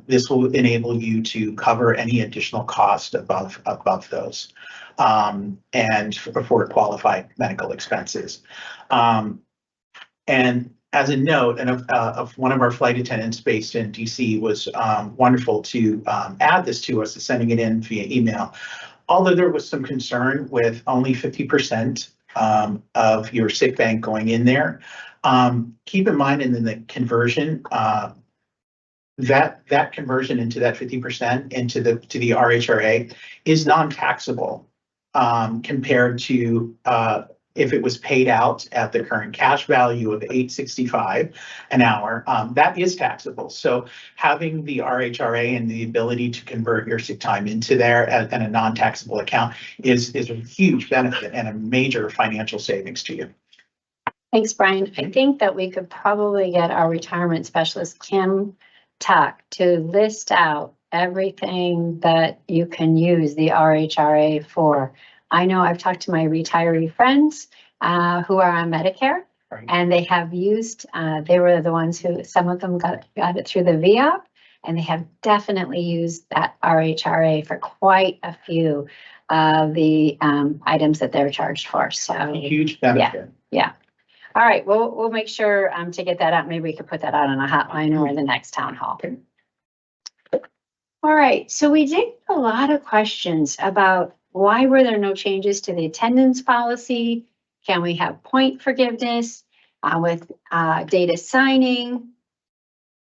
this will enable you to cover any additional cost above those and for qualified medical expenses. And as a note, and of one of our flight attendants based in DC was wonderful to add this to us, sending it in via email. Although there was some concern with only 50% of your sick bank going in there, keep in mind in the conversion that conversion into that 50% into the RHRA is non-taxable compared to if it was paid out at the current cash value of $8.65 an hour, that is taxable. So having the RHRA and the ability to convert your sick time into there and a non-taxable account is a huge benefit and a major financial savings to you. Thanks, Brian. I think that we could probably get our retirement specialist, Kim Tuck, to list out everything that you can use the RHRA for. I know I've talked to my retiree friends who are on Medicare, Right. and they have used, they were the ones who, some of them got it through the VOP, and they have definitely used that RHRA for quite a few of the items that they're charged for. So Huge benefit. yeah. All right, we'll make sure to get that out. Maybe we could put that out on a hotline or in the next town hall. All right, so we did get a lot of questions about why were there no changes to the attendance policy? Can we have point forgiveness with data signing?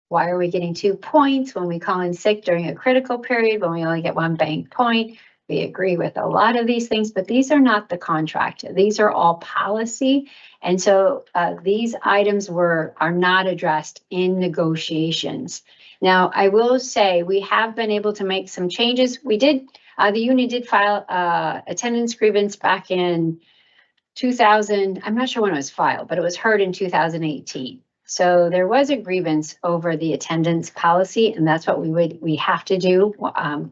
Why are we getting 2 points when we call in sick during a critical period when we only get 1 bank point? We agree with a lot of these things, but these are not the contract. These are all policy. And so these items are not addressed in negotiations. Now, I will say we have been able to make some changes. We did, the union did file attendance grievance back in 2000. I'm not sure when it was filed, but it was heard in 2018. So there was a grievance over the attendance policy, and that's what we have to do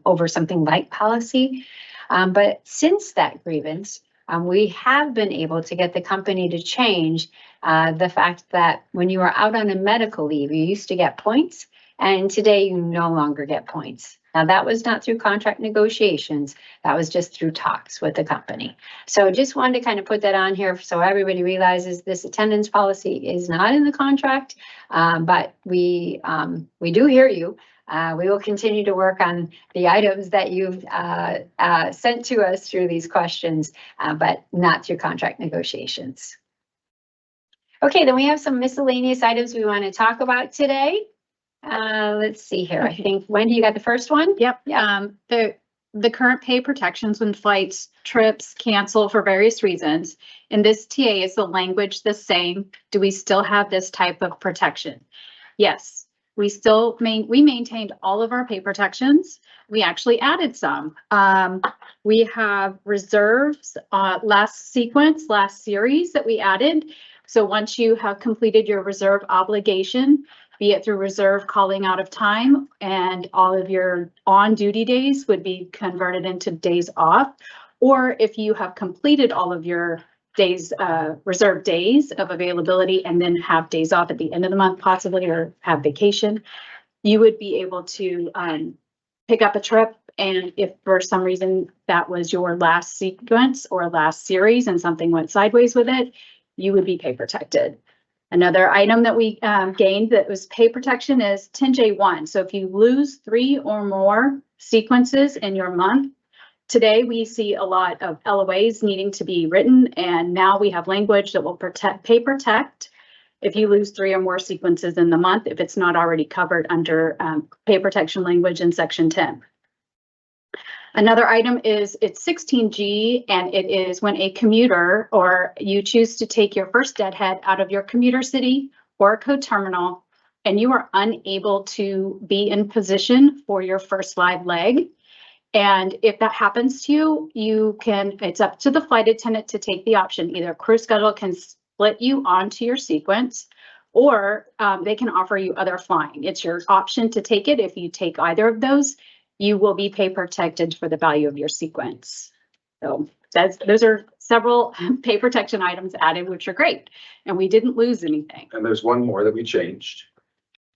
over something like policy. But since that grievance, we have been able to get the company to change the fact that when you are out on a medical leave, you used to get points, and today you no longer get points. Now, that was not through contract negotiations. That was just through talks with the company. So just wanted to kind of put that on here so everybody realizes this attendance policy is not in the contract, but we do hear you. We will continue to work on the items that you've sent to us through these questions, but not through contract negotiations. Okay, then we have some miscellaneous items we want to talk about today. Let's see here. I think, Wendy, you got the first one? Yep. Yeah. The current pay protections when flights, trips cancel for various reasons. In this TA, is the language the same? Do we still have this type of protection? Yes, we still we maintained all of our pay protections. We actually added some. We have reserves, last series that we added. So once you have completed your reserve obligation, be it through reserve calling out of time, and all of your on-duty days would be converted into days off. Or if you have completed all of your days, reserve days of availability, and then have days off at the end of the month possibly, or have vacation, you would be able to pick up a trip. And if for some reason that was your last sequence or last series and something went sideways with it, you would be pay protected. Another item that we gained that was pay protection is 10J1. So if you lose 3 or more sequences in your month, today we see a lot of LOAs needing to be written, and now we have language that will pay protect if you lose 3 or more sequences in the month, if it's not already covered under pay protection language in section 10. Another item is it's 16G, and it is when a commuter or you choose to take your first deadhead out of your commuter city or co-terminal, and you are unable to be in position for your first live leg. And if that happens to you, it's up to the flight attendant to take the option. Either crew schedule can split you onto your sequence, or they can offer you other flying. It's your option to take it. If you take either of those, you will be pay protected for the value of your sequence. So those are several pay protection items added, which are great. And we didn't lose anything. And there's one more that we changed,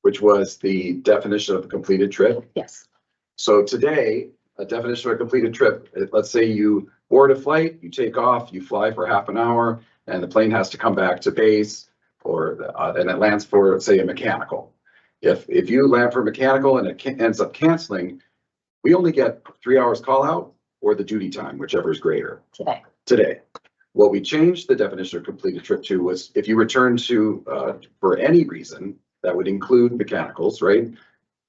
which was the definition of a completed trip. Yes. So today, a definition of a completed trip, let's say you board a flight, you take off, you fly for half an hour, and the plane has to come back to base, or and it lands for, say, a mechanical. If you land for mechanical and it ends up canceling, we only get 3 hours call out or the duty time, whichever is greater. Today. What we changed the definition of completed trip to was if you return to, for any reason, that would include mechanicals, right?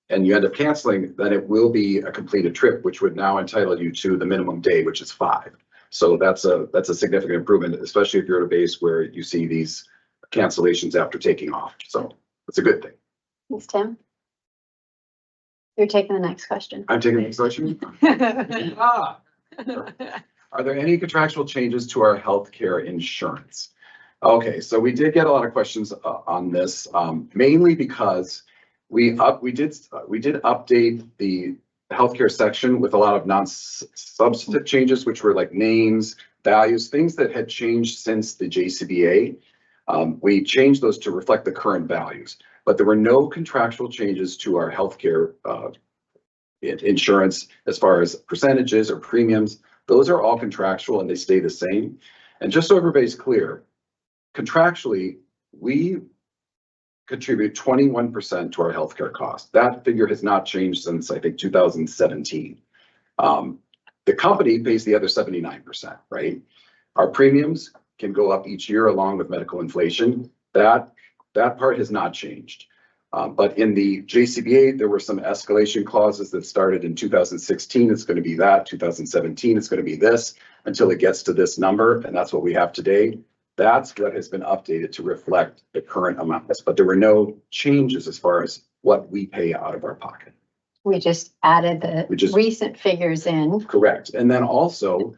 and you end up canceling, then it will be a completed trip, which would now entitle you to the minimum day, which is 5. So that's a significant improvement, especially if you're at a base where you see these cancellations after taking off. So it's a good thing. Thanks, Tim. You're taking the next question. I'm taking the next question. Ah, are there any contractual changes to our healthcare insurance? Okay, so we did get a lot of questions on this, mainly because we did update the healthcare section with a lot of non-substantive changes, which were like names, values, things that had changed since the JCBA. We changed those to reflect the current values, but there were no contractual changes to our healthcare insurance as far as percentages or premiums. Those are all contractual and they stay the same. And just so everybody's clear, contractually, we contribute 21% to our healthcare cost. That figure has not changed since, I think, 2017. The company pays the other 79%, right? Our premiums can go up each year along with medical inflation. That part has not changed. But in the JCBA, there were some escalation clauses that started in 2016. It's going to be that. 2017, it's going to be this until it gets to this number. And that's what we have today. That's what has been updated to reflect the current amounts. But there were no changes as far as what we pay out of our pocket. We just added the recent figures in. Correct. And then also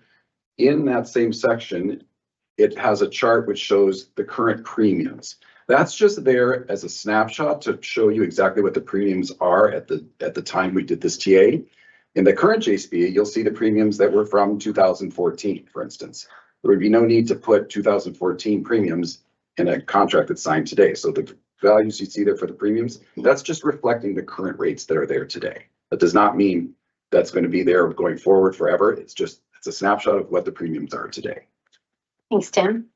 in that same section, it has a chart which shows the current premiums. That's just there as a snapshot to show you exactly what the premiums are at the time we did this TA. In the current JCBA, you'll see the premiums that were from 2014, for instance. There would be no need to put 2014 premiums in a contract that's signed today. So the values you see there for the premiums, that's just reflecting the current rates that are there today. That does not mean that's going to be there going forward forever. It's a snapshot of what the premiums are today. Thanks, Tim.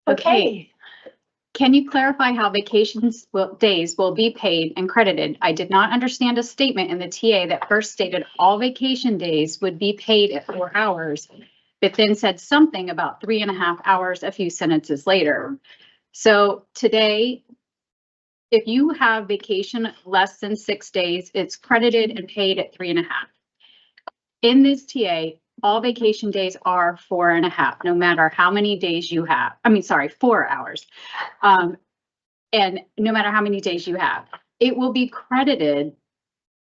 Okay. Can you clarify how days will be paid and credited? I did not understand a statement in the TA that first stated all vacation days would be paid at 4 hours, but then said something about 3.5 hours a few sentences later. So today, if you have vacation less than 6 days, it's credited and paid at 3.5. In this TA, all vacation days are 4.5, no matter how many days you have. 4 hours. And no matter how many days you have, it will be credited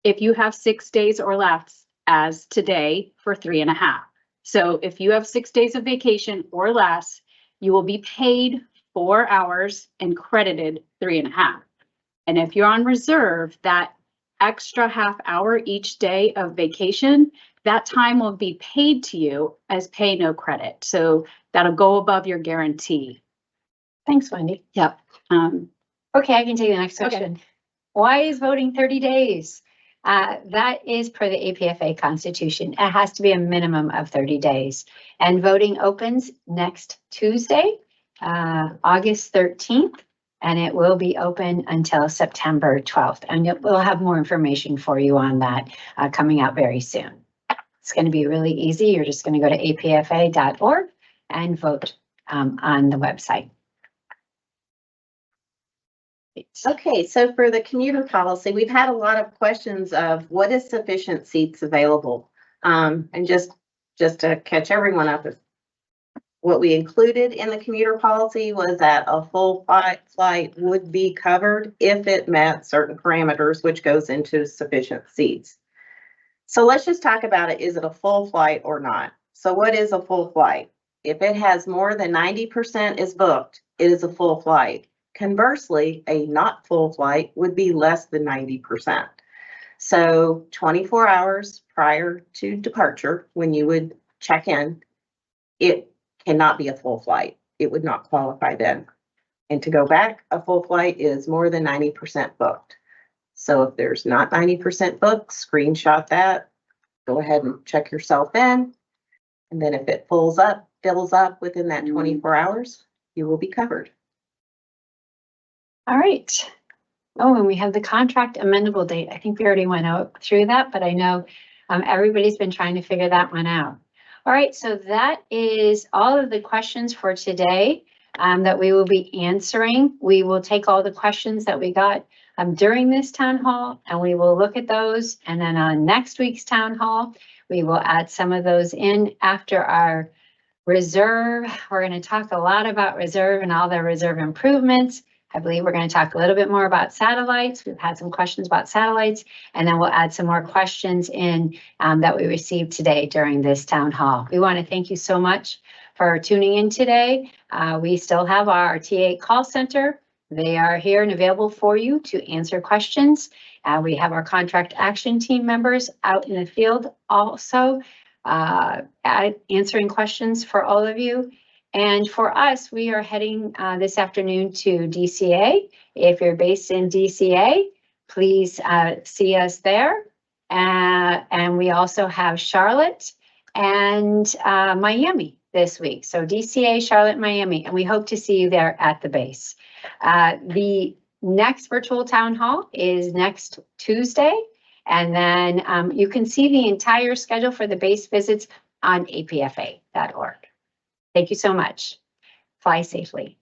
if you have 6 days or less as today for 3.5. So if you have 6 days of vacation or less, you will be paid 4 hours and credited 3.5. And if you're on reserve, that extra half hour each day of vacation, that time will be paid to you as pay no credit. So that'll go above your guarantee. Thanks, Wendy. Yep. Okay, I can take the next question. Okay. Why is voting 30 days? That is per the APFA Constitution. It has to be a minimum of 30 days. And voting opens next Tuesday, August 13th, and it will be open until September 12th. And we'll have more information for you on that coming out very soon. It's going to be really easy. You're just going to go to apfa.org and vote on the website. Okay, so for the commuter policy, we've had a lot of questions of what is sufficient seats available? And just to catch everyone up, what we included in the commuter policy was that a full flight would be covered if it met certain parameters, which goes into sufficient seats. So let's just talk about it. Is it a full flight or not? So what is a full flight? If it has more than 90% is booked, it is a full flight. Conversely, a not full flight would be less than 90%. So 24 hours prior to departure, when you would check in, it cannot be a full flight. It would not qualify then. And to go back, a full flight is more than 90% booked. So if there's not 90% booked, screenshot that, go ahead and check yourself in. And then if it fills up within that 24 hours, you will be covered. All right. Oh, and we have the contract amendable date. I think we already went out through that, but I know everybody's been trying to figure that one out. All right, so that is all of the questions for today that we will be answering. We will take all the questions that we got during this town hall, and we will look at those. And then on next week's town hall, we will add some of those in after our reserve. We're going to talk a lot about reserve and all the reserve improvements. I believe we're going to talk a little bit more about satellites. We've had some questions about satellites, and then we'll add some more questions in that we received today during this town hall. We want to thank you so much for tuning in today. We still have our TA call center. They are here and available for you to answer questions. We have our contract action team members out in the field also answering questions for all of you. And for us, we are heading this afternoon to DCA. If you're based in DCA, please see us there. And we also have Charlotte and Miami this week. So DCA, Charlotte, Miami, and we hope to see you there at the base. The next virtual town hall is next Tuesday. And then you can see the entire schedule for the base visits on apfa.org. Thank you so much. Fly safely.